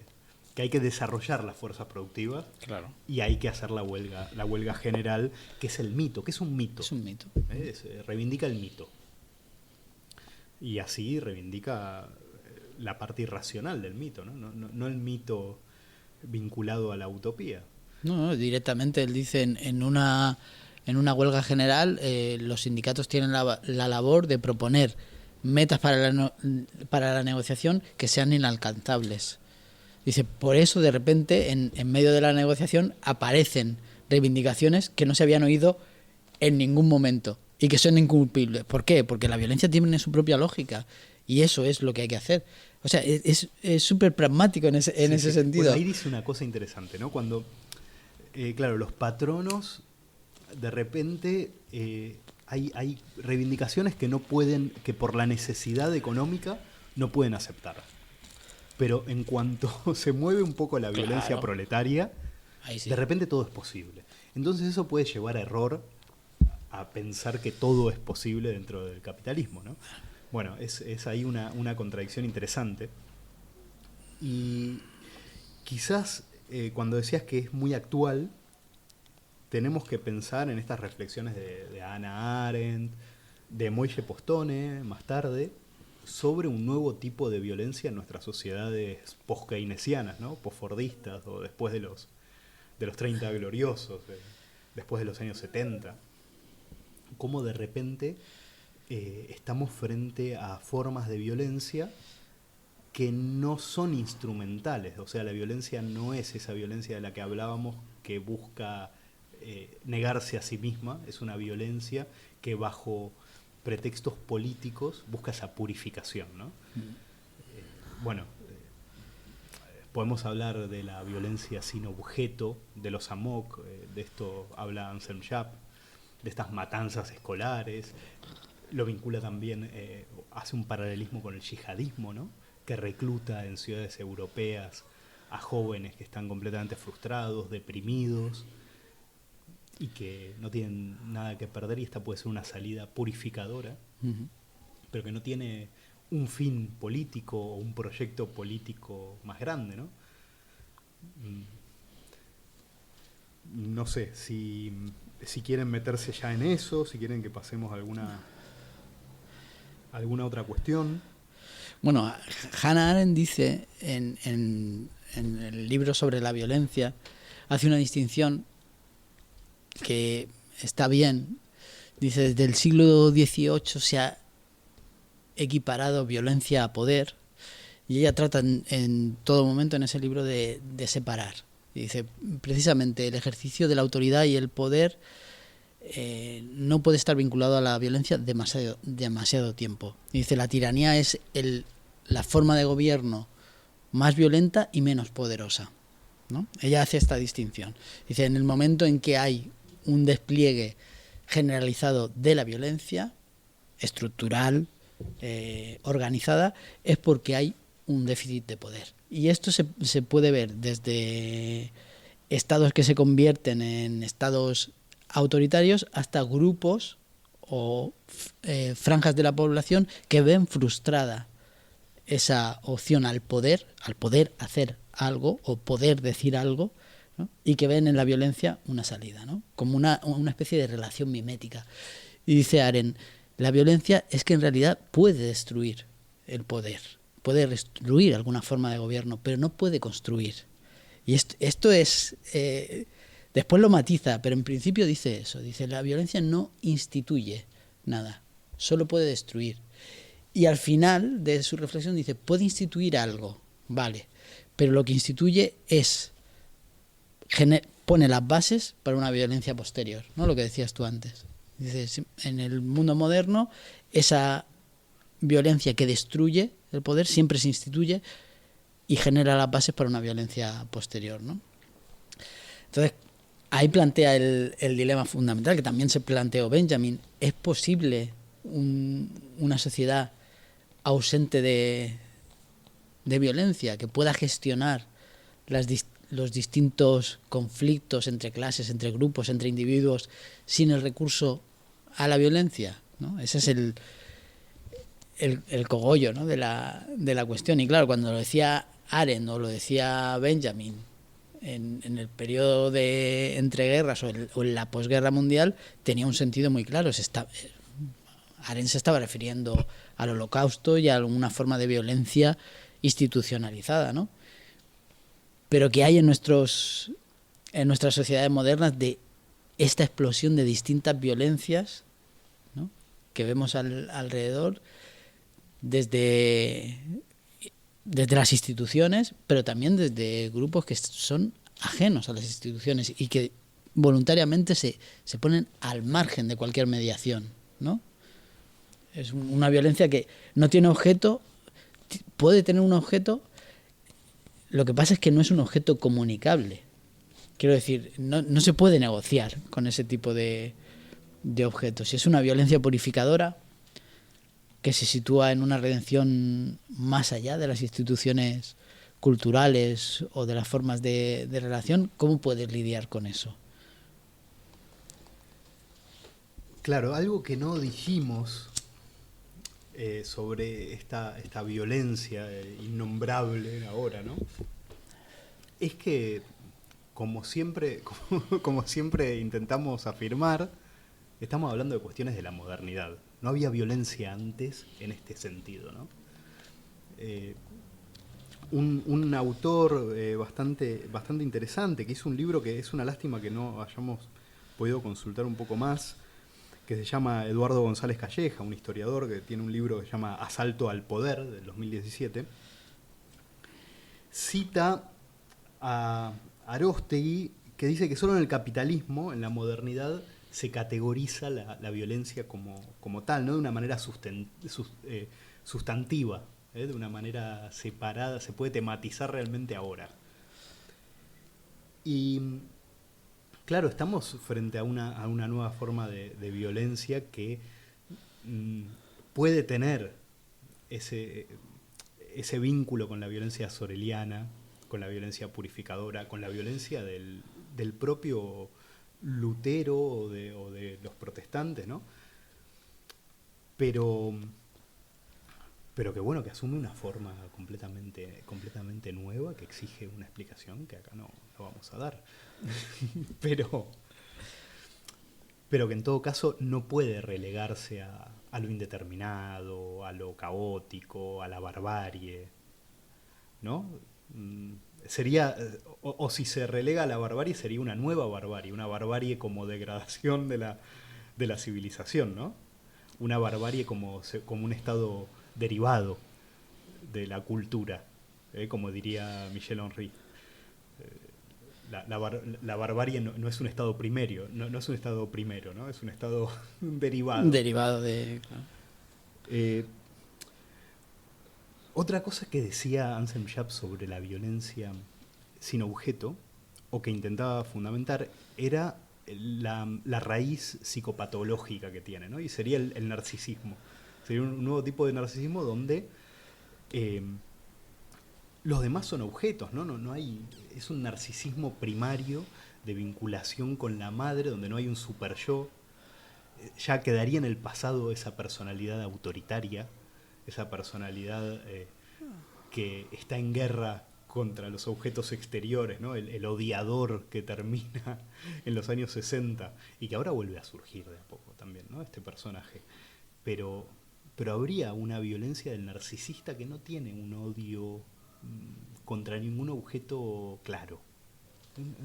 hay que desarrollar las fuerzas productivas, Claro. y hay que hacer la huelga general, que es el mito, que es un mito. Es un mito. Reivindica el mito. Y así reivindica la parte irracional del mito, ¿no? No el mito vinculado a la utopía. No, directamente él dice en una huelga general los sindicatos tienen la labor de proponer metas para la negociación que sean inalcanzables. Dice, por eso de repente en medio de la negociación aparecen reivindicaciones que no se habían oído en ningún momento y que son incumplibles. ¿Por qué? Porque la violencia tiene su propia lógica y eso es lo que hay que hacer. O sea, es súper pragmático en ese sentido. Bueno, ahí dice una cosa interesante, ¿no? Cuando, claro, los patronos de repente... Hay reivindicaciones que no pueden, que por la necesidad económica no pueden aceptar. Pero en cuanto se mueve un poco la violencia proletaria, Ahí sí. de repente todo es posible. Entonces eso puede llevar a error, a pensar que todo es posible dentro del capitalismo, ¿no? Bueno, es ahí una contradicción interesante. Y quizás cuando decías que es muy actual, tenemos que pensar en estas reflexiones de Hannah Arendt, de Moishe Postone, más tarde, sobre un nuevo tipo de violencia en nuestras sociedades post-keynesianas, ¿no? Post-fordistas, o después de los 30 gloriosos, después de los años 70. Cómo de repente estamos frente a formas de violencia que no son instrumentales. O sea, la violencia no es esa violencia de la que hablábamos que busca... negarse a sí misma, es una violencia que bajo pretextos políticos busca esa purificación, ¿no? Bueno, podemos hablar de la violencia sin objeto, de los amok, de esto habla Anselm Japp, de estas matanzas escolares, lo vincula también, hace un paralelismo con el yihadismo, ¿no? Que recluta en ciudades europeas a jóvenes que están completamente frustrados, deprimidos, y que no tienen nada que perder, y esta puede ser una salida purificadora, pero que no tiene un fin político o un proyecto político más grande, ¿no? No sé, si quieren meterse ya en eso, si quieren que pasemos a alguna otra cuestión. Bueno, Hannah Arendt dice en el libro sobre la violencia, hace una distinción que está bien. Dice, desde el siglo XVIII se ha equiparado violencia a poder, y ella trata en todo momento en ese libro de separar. Y dice, precisamente el ejercicio de la autoridad y el poder no puede estar vinculado a la violencia demasiado tiempo. Y dice, la tiranía es la forma de gobierno más violenta y menos poderosa, ¿no? Ella hace esta distinción. Dice, en el momento en que hay un despliegue generalizado de la violencia, estructural, organizada, es porque hay un déficit de poder. Y esto se puede ver desde estados que se convierten en estados autoritarios hasta grupos o franjas de la población que ven frustrada esa opción al poder hacer algo o poder decir algo, ¿no? Y que ven en la violencia una salida, ¿no? Como una especie de relación mimética. Y dice Arendt, la violencia es que en realidad puede destruir el poder, puede destruir alguna forma de gobierno, pero no puede construir. Y esto es... después lo matiza, pero en principio dice eso. Dice, la violencia no instituye nada, solo puede destruir. Y al final de su reflexión dice, puede instituir algo, vale, pero lo que instituye es... pone las bases para una violencia posterior, ¿no? Lo que decías tú antes. Dice, en el mundo moderno, esa violencia que destruye el poder siempre se instituye y genera las bases para una violencia posterior, ¿no? Entonces, ahí plantea el dilema fundamental que también se planteó Benjamin. ¿Es posible una sociedad ausente de violencia, que pueda gestionar los distintos conflictos entre clases, entre grupos, entre individuos, sin el recurso a la violencia, ¿no? Ese es el cogollo, ¿no? de la cuestión. Y claro, cuando lo decía Arendt o lo decía Benjamin en el periodo de entreguerras o en la posguerra mundial, tenía un sentido muy claro. Arendt se estaba refiriendo al Holocausto y a alguna forma de violencia institucionalizada, ¿no? Pero que hay en nuestras sociedades modernas de esta explosión de distintas violencias, ¿no? Que vemos alrededor desde las instituciones, pero también desde grupos que son ajenos a las instituciones y que voluntariamente se ponen al margen de cualquier mediación, ¿no? Es una violencia que no tiene objeto, puede tener un objeto, lo que pasa es que no es un objeto comunicable. Quiero decir, no se puede negociar con ese tipo de objetos. Si es una violencia purificadora que se sitúa en una redención más allá de las instituciones culturales o de las formas de relación, ¿cómo puedes lidiar con eso? Claro, algo que no dijimos sobre esta violencia innombrable ahora, ¿no? Es que, como siempre intentamos afirmar, estamos hablando de cuestiones de la modernidad. No había violencia antes en este sentido, ¿no? Un autor bastante interesante que hizo un libro que es una lástima que no hayamos podido consultar un poco más, que se llama Eduardo González Calleja, un historiador que tiene un libro que se llama Asalto al Poder, del 2017, cita a Aróstegui, que dice que solo en el capitalismo, en la modernidad, se categoriza la violencia como tal, no de una manera sustantiva, de una manera separada, se puede tematizar realmente ahora. Y claro, estamos frente a una nueva forma de violencia que puede tener ese vínculo con la violencia soreliana, con la violencia purificadora, con la violencia del propio Lutero o de los protestantes, ¿no? Pero que bueno, que asume una forma completamente nueva, que exige una explicación que acá no vamos a dar. Pero pero que en todo caso no puede relegarse a lo indeterminado, a lo caótico, a la barbarie, ¿no? Sería, o si se relega a la barbarie, sería una nueva barbarie, una barbarie como degradación de la civilización, ¿no? Una barbarie como un estado derivado de la cultura, como diría Michel Henry. La barbarie no es un estado primario, no es un estado primero, ¿no? Es un estado derivado. Derivado de... Otra cosa que decía Anselm Schaap sobre la violencia sin objeto, o que intentaba fundamentar, era la raíz psicopatológica que tiene, ¿no? Y sería el narcisismo. Sería un nuevo tipo de narcisismo donde los demás son objetos, ¿no? No hay, es un narcisismo primario de vinculación con la madre, donde no hay un super yo. Ya quedaría en el pasado esa personalidad autoritaria, esa personalidad que está en guerra contra los objetos exteriores, ¿no? El odiador que termina en los años 60 y que ahora vuelve a surgir de a poco también, ¿no? Este personaje. Pero habría una violencia del narcisista que no tiene un odio contra ningún objeto claro.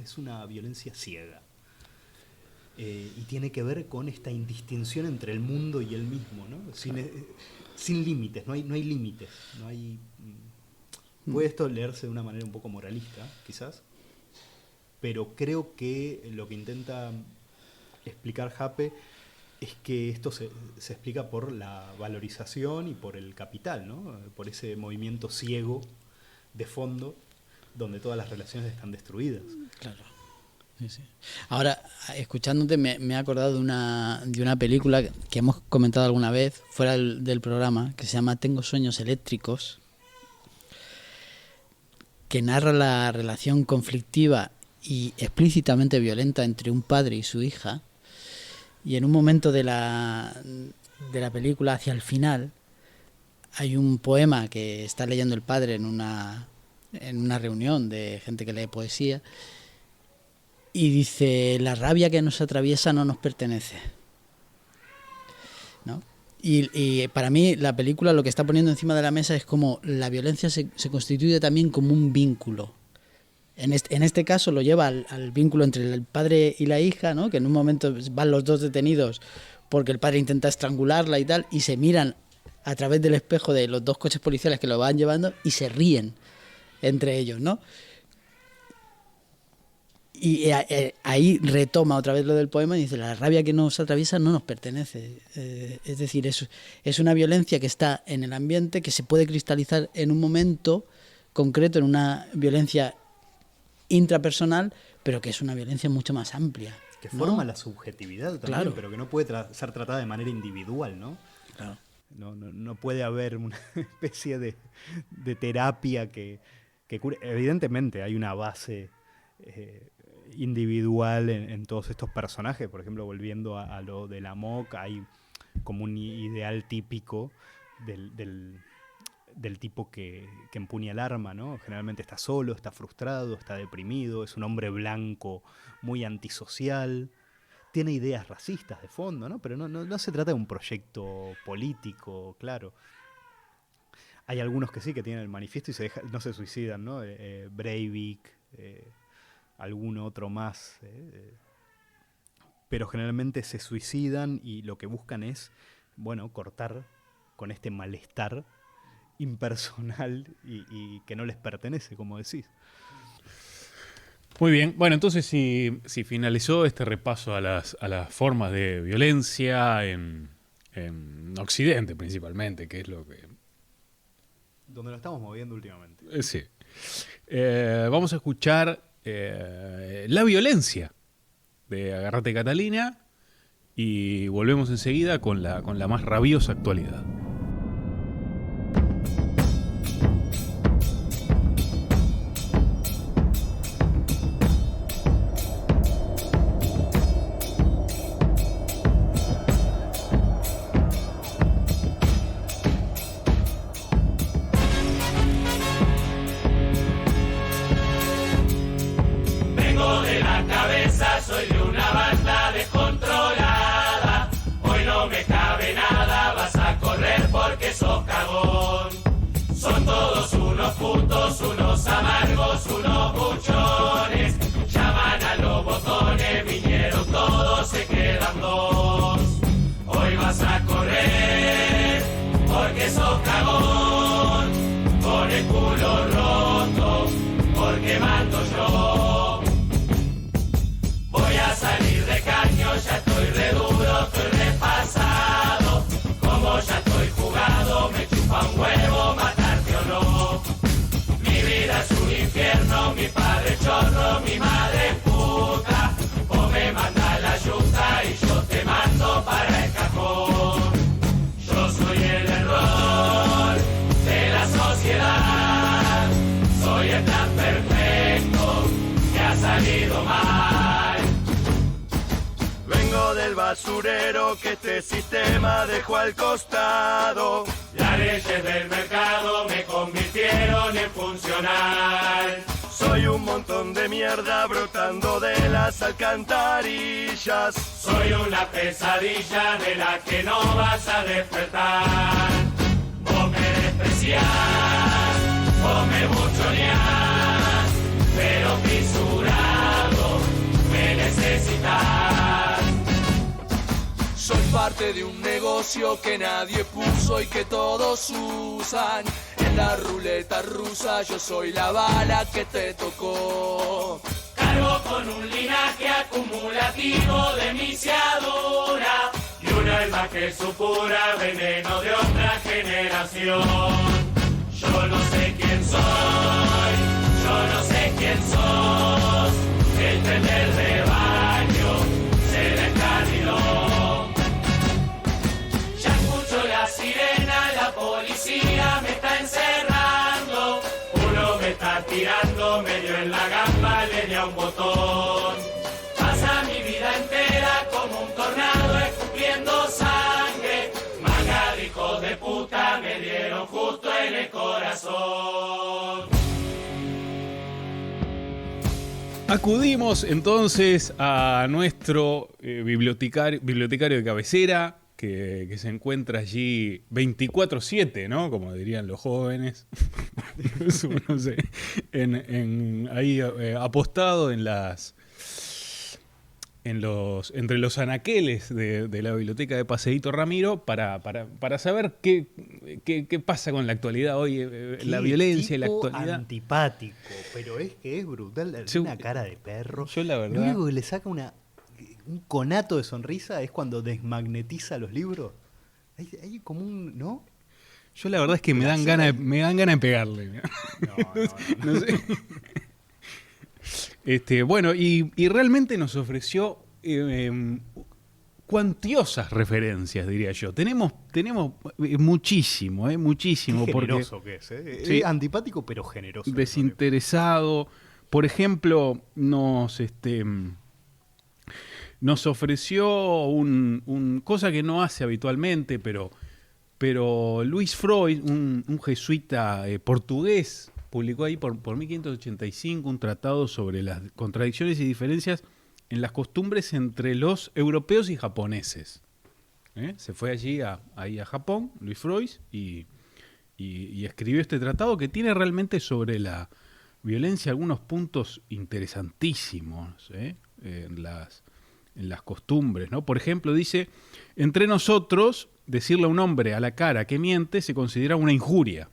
Es una violencia ciega. Y tiene que ver con esta indistinción entre el mundo y él mismo, ¿no? Sin límites, no hay límites, no hay... Puede esto leerse de una manera un poco moralista, quizás, pero creo que lo que intenta explicar Hape es que esto se explica por la valorización y por el capital, ¿no? Por ese movimiento ciego de fondo donde todas las relaciones están destruidas. Claro. Sí, sí. Ahora, escuchándote, me he acordado de una película que hemos comentado alguna vez fuera del programa, que se llama Tengo sueños eléctricos, que narra la relación conflictiva y explícitamente violenta entre un padre y su hija. Y en un momento de la película, hacia el final, hay un poema que está leyendo el padre en una reunión de gente que lee poesía, y dice: la rabia que nos atraviesa no nos pertenece, ¿no? Y para mí la película lo que está poniendo encima de la mesa es como la violencia se constituye también como un vínculo. En este caso lo lleva al vínculo entre el padre y la hija, ¿no? Que en un momento van los dos detenidos porque el padre intenta estrangularla y tal, y se miran a través del espejo de los dos coches policiales que lo van llevando y se ríen entre ellos, ¿no? Y ahí retoma otra vez lo del poema y dice: la rabia que nos atraviesa no nos pertenece. Es decir, es una violencia que está en el ambiente, que se puede cristalizar en un momento concreto, en una violencia intrapersonal, pero que es una violencia mucho más amplia, que forma la subjetividad también, claro, pero que no puede ser tratada de manera individual, ¿no? Claro. No puede haber una especie de terapia que cure. Evidentemente hay una base individual en todos estos personajes. Por ejemplo, volviendo a lo de la MOC, hay como un ideal típico del tipo que empuña el arma, ¿no? Generalmente está solo, está frustrado, está deprimido, es un hombre blanco muy antisocial, tiene ideas racistas de fondo, ¿no? Pero no se trata de un proyecto político, claro. Hay algunos que sí, que tienen el manifiesto y no se suicidan, ¿no? Breivik, algún otro más. Pero generalmente se suicidan y lo que buscan es, bueno, cortar con este malestar impersonal y que no les pertenece, como decís. Muy bien. Bueno, entonces si finalizó este repaso a las formas de violencia en Occidente principalmente, que es lo que... donde nos estamos moviendo últimamente. Sí. Vamos a escuchar La violencia de Agarrate Catalina y volvemos enseguida con la más rabiosa actualidad. Soy de una banda descontrolada. Vengo del basurero que este sistema dejó al costado. Las leyes del mercado me convirtieron en funcional. Soy un montón de mierda brotando de las alcantarillas. Soy una pesadilla de la que no vas a despertar. Vos me despreciás, vos me buchoneás, pero fisurado me necesitas. Soy parte de un negocio que nadie puso y que todos usan. En la ruleta rusa yo soy la bala que te tocó. Cargo con un linaje acumulativo de misiadura y un alma que supura veneno de otra generación. Yo no sé quién soy, yo no sé quién sos. El tren del rebaño se descarriló. Ya escucho la sirena, la policía me está encerrando. Uno me está tirando, medio en la gamba le di a un botón. Pasa mi vida entera como un tornado escupiendo sangre. Manga de hijos de puta me dieron justo en el corazón. Acudimos entonces a nuestro bibliotecario de cabecera, que se encuentra allí 24/7, ¿no? Como dirían los jóvenes. No sé, ahí apostado entre los anaqueles de la biblioteca de Paseíto Ramiro para saber qué pasa con la actualidad hoy, la violencia y la actualidad. Antipático, pero es que es brutal. Yo- Una cara de perro. yo la verdad- Lo único que le saca un conato de sonrisa es cuando desmagnetiza los libros. Hay como un, ¿no? Yo la verdad es que me dan ganas de pegarle. No sé. Bueno, y realmente nos ofreció cuantiosas referencias, diría yo. Tenemos muchísimo, muchísimo. Qué Porque generoso que es, ¿eh? Sí. Es antipático, pero generoso. desinteresado. Por ejemplo, nos ofreció un cosa que no hace habitualmente, pero Luis Freud, un jesuita portugués, publicó ahí por 1585 un tratado sobre las contradicciones y diferencias en las costumbres entre los europeos y japoneses. Se fue ahí a Japón, Luis Freud, y escribió este tratado que tiene realmente sobre la violencia algunos puntos interesantísimos en las costumbres, ¿no? Por ejemplo, dice, entre nosotros, decirle a un hombre a la cara que miente se considera una injuria.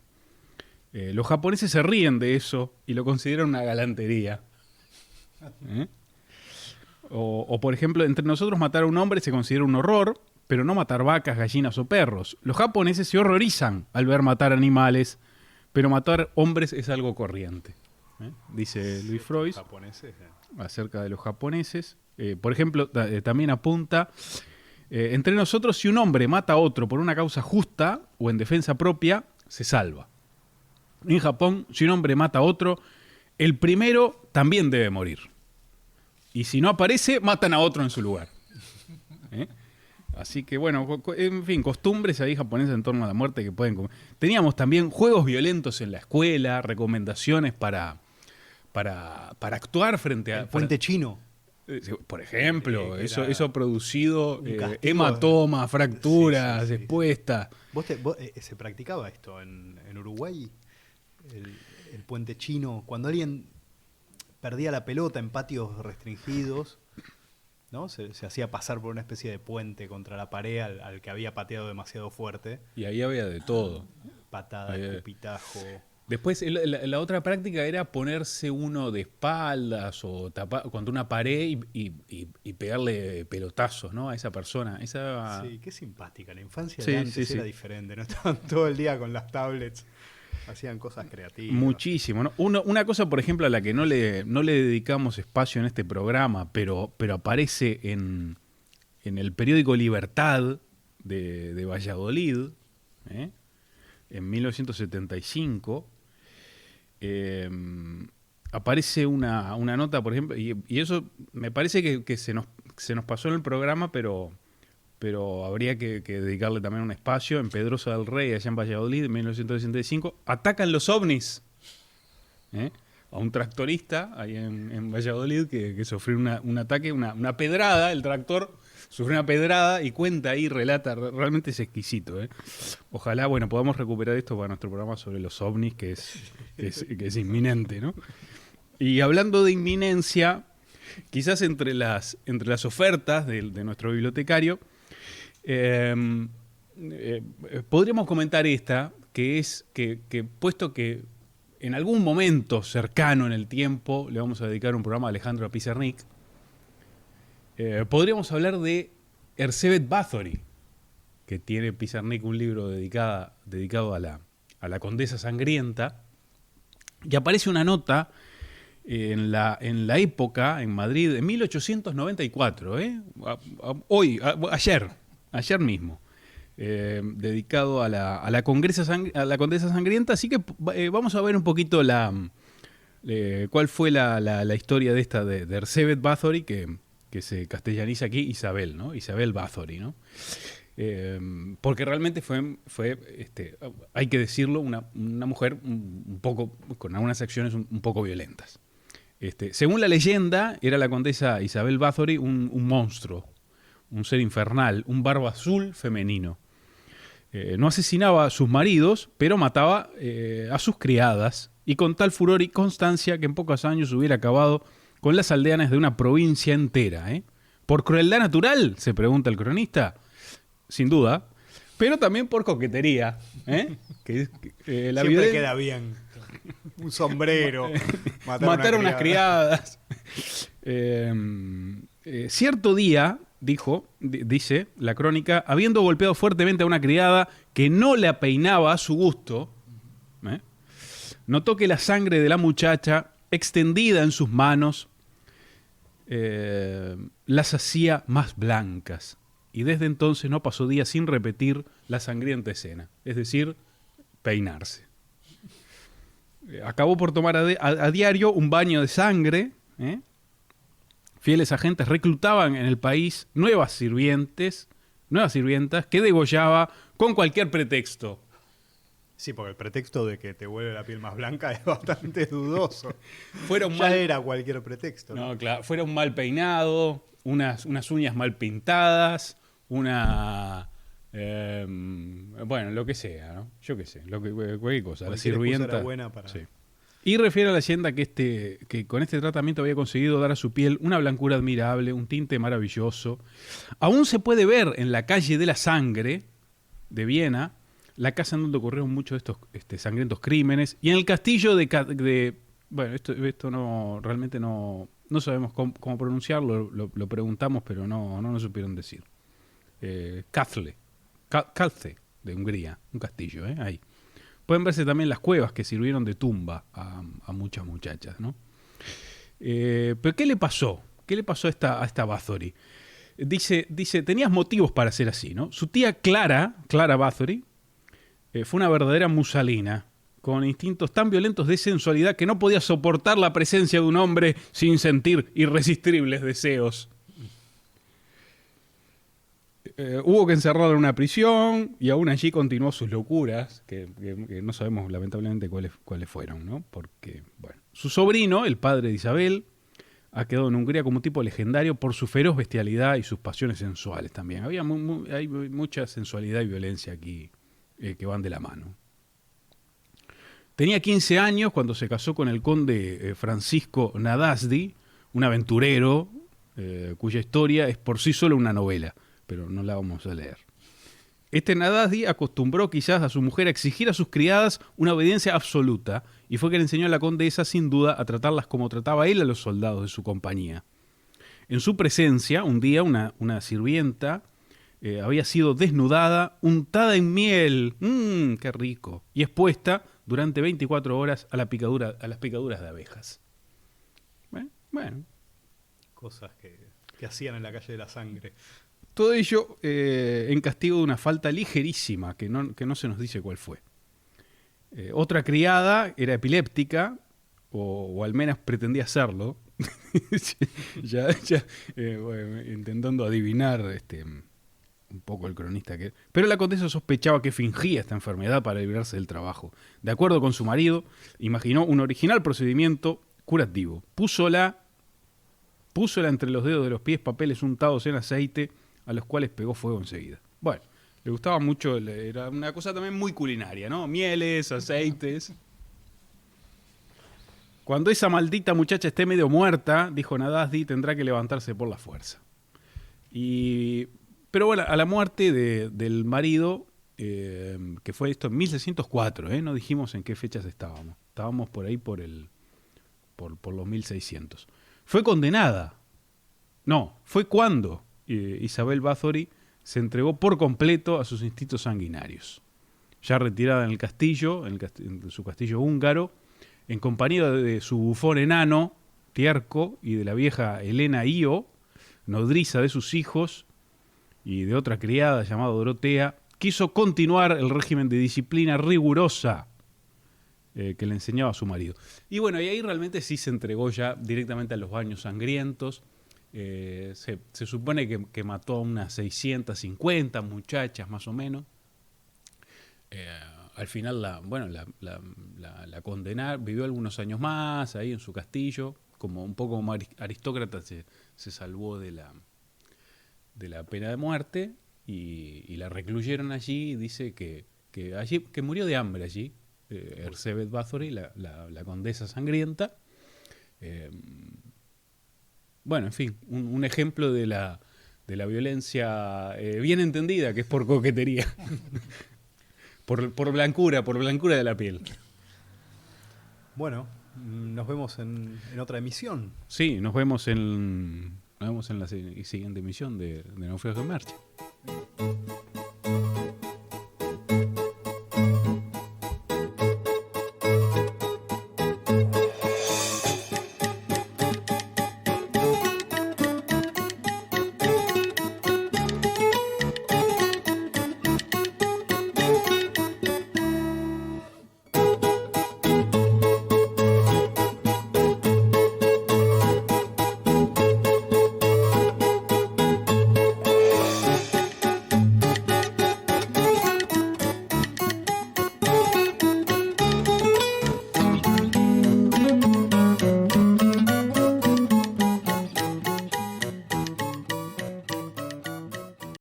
Los japoneses se ríen de eso y lo consideran una galantería. O, por ejemplo, entre nosotros matar a un hombre se considera un horror, pero no matar vacas, gallinas o perros. Los japoneses se horrorizan al ver matar animales, pero matar hombres es algo corriente. Dice Luis Freud Japoneses, acerca de los japoneses. Por ejemplo, también apunta, entre nosotros, si un hombre mata a otro por una causa justa o en defensa propia, se salva. En Japón, si un hombre mata a otro, el primero también debe morir. Y si no aparece, matan a otro en su lugar. Así que bueno, en fin, costumbres ahí japonesas en torno a la muerte que pueden comer. Teníamos también juegos violentos en la escuela, recomendaciones para actuar frente a... el puente chino. Por ejemplo, Que eso era ha producido un castigo. hematomas, fracturas, Sí, sí, sí. expuestas. ¿Se practicaba esto en Uruguay? El puente chino, cuando alguien perdía la pelota en patios restringidos, ¿no? Se hacía pasar por una especie de puente contra la pared al que había pateado demasiado fuerte. Y ahí había de todo. Patada, escupitajo. Después, la otra práctica era ponerse uno de espaldas o tapar contra una pared y pegarle pelotazos, ¿no? A esa persona. Esa... Sí, qué simpática. La infancia Sí, de antes sí, era sí. diferente, ¿no? Estaban todo el día con las tablets, hacían cosas creativas. Muchísimo, ¿no? Una cosa, por ejemplo, a la que no le dedicamos espacio en este programa, pero aparece en el periódico Libertad de Valladolid, ¿eh? En 1975, aparece una nota, por ejemplo, y eso me parece que se nos pasó en el programa, pero habría que dedicarle también un espacio. En Pedrosa del Rey, allá en Valladolid, en 1965, atacan los ovnis, ¿eh? A un tractorista ahí en Valladolid que sufrió un ataque, una pedrada. El tractor sufrió una pedrada y cuenta ahí, relata, realmente es exquisito, ¿eh? Ojalá, bueno, podamos recuperar esto para nuestro programa sobre los ovnis, que es inminente, ¿no? Y hablando de inminencia, quizás entre las ofertas de nuestro bibliotecario, podríamos comentar esta, que es que puesto que en algún momento cercano en el tiempo le vamos a dedicar un programa a Alejandro Pizarnik, podríamos hablar de Erzsébet Báthory, que tiene Pizarnik un libro dedicado a la Condesa Sangrienta, y aparece una nota en la época, en Madrid, en 1894, ayer mismo, dedicado a la Condesa Sangrienta. Así que vamos a ver un poquito cuál fue la historia de esta de Erzsébet Báthory, que se castellaniza aquí Isabel, ¿no? Isabel Báthory, ¿no? Porque realmente fue hay que decirlo, una mujer un poco, con algunas acciones un poco violentas. Según la leyenda, era la condesa Isabel Báthory un monstruo, un ser infernal, un barba azul femenino. No asesinaba a sus maridos, pero mataba a sus criadas, y con tal furor y constancia que en pocos años hubiera acabado con las aldeanas de una provincia entera. ¿Por crueldad natural?, se pregunta el cronista. Sin duda, pero también por coquetería. La Siempre queda bien. Un sombrero. Matar a unas criadas. Cierto día, dice la crónica, habiendo golpeado fuertemente a una criada que no la peinaba a su gusto, notó que la sangre de la muchacha, extendida en sus manos, las hacía más blancas. Y desde entonces no pasó día sin repetir la sangrienta escena, es decir, peinarse. Acabó por tomar a diario un baño de sangre. Fieles agentes reclutaban en el país nuevas sirvientas que degollaba con cualquier pretexto. Sí, porque el pretexto de que te vuelve la piel más blanca es bastante dudoso. Ya era cualquier pretexto. No, claro, fuera un mal peinado, unas uñas mal pintadas, bueno, lo que sea, ¿no? Yo qué sé, cualquier cosa. La sirvienta era buena para... Sí. Y refiere a la leyenda que con este tratamiento había conseguido dar a su piel una blancura admirable, un tinte maravilloso. Aún se puede ver en la calle de la Sangre de Viena, la casa en donde ocurrieron muchos de estos sangrientos crímenes, y en el castillo bueno, esto no realmente no sabemos cómo pronunciarlo, lo preguntamos, pero no nos supieron decir. Calce de Hungría, un castillo, ahí. Pueden verse también las cuevas que sirvieron de tumba a muchas muchachas, ¿no? Pero ¿qué le pasó? ¿Qué le pasó a esta Báthory? Dice, tenías motivos para ser así, ¿no? Su tía Clara Báthory, fue una verdadera musalina, con instintos tan violentos de sensualidad que no podía soportar la presencia de un hombre sin sentir irresistibles deseos. Hubo que encerrarlo en una prisión y aún allí continuó sus locuras, que no sabemos lamentablemente cuáles fueron, ¿no? Porque, bueno, su sobrino, el padre de Isabel, ha quedado en Hungría como un tipo legendario por su feroz bestialidad y sus pasiones sensuales también. Hay mucha sensualidad y violencia aquí que van de la mano. Tenía 15 años cuando se casó con el conde Francisco Nadasdy, un aventurero cuya historia es por sí solo una novela, pero no la vamos a leer. Nadasdi acostumbró quizás a su mujer a exigir a sus criadas una obediencia absoluta, y fue que le enseñó a la condesa, sin duda, a tratarlas como trataba él a los soldados de su compañía. En su presencia, un día, una sirvienta había sido desnudada, untada en miel, ¡qué rico!, y expuesta durante 24 horas a las picaduras de abejas. Bueno. Cosas que hacían en la calle de la sangre. Todo ello en castigo de una falta ligerísima, que no se nos dice cuál fue. Otra criada era epiléptica, o al menos pretendía serlo, bueno, intentando adivinar un poco el cronista que... Pero la condesa sospechaba que fingía esta enfermedad para librarse del trabajo. De acuerdo con su marido, imaginó un original procedimiento curativo. Púsola entre los dedos de los pies papeles untados en aceite, a los cuales pegó fuego enseguida. Bueno, le gustaba mucho, era una cosa también muy culinaria, ¿no? Mieles, aceites. Cuando esa maldita muchacha esté medio muerta, dijo Nadasdi, tendrá que levantarse por la fuerza. Pero bueno, a la muerte del marido, que fue esto en 1604, no dijimos en qué fechas estábamos. Estábamos por ahí por los 1600. Fue condenada. No, fue cuando Isabel Bathory se entregó por completo a sus instintos sanguinarios. Ya retirada en el castillo, en su castillo húngaro, en compañía de su bufón enano, Tierco, y de la vieja Helena Io, nodriza de sus hijos, y de otra criada llamada Dorotea, quiso continuar el régimen de disciplina rigurosa que le enseñaba a su marido. Y bueno, y ahí realmente sí se entregó ya directamente a los baños sangrientos. Se supone que mató a unas 650 muchachas más o menos. Al final la condenaron, vivió algunos años más ahí en su castillo, como un poco como aristócrata se salvó de la pena de muerte y la recluyeron allí. Dice que murió de hambre allí, Erzsébet Bathory, la condesa sangrienta. Bueno, en fin, un ejemplo de la violencia bien entendida, que es por coquetería. por blancura de la piel. Bueno, nos vemos en otra emisión. Sí, nos vemos en la siguiente emisión de Naufragio en Marcha.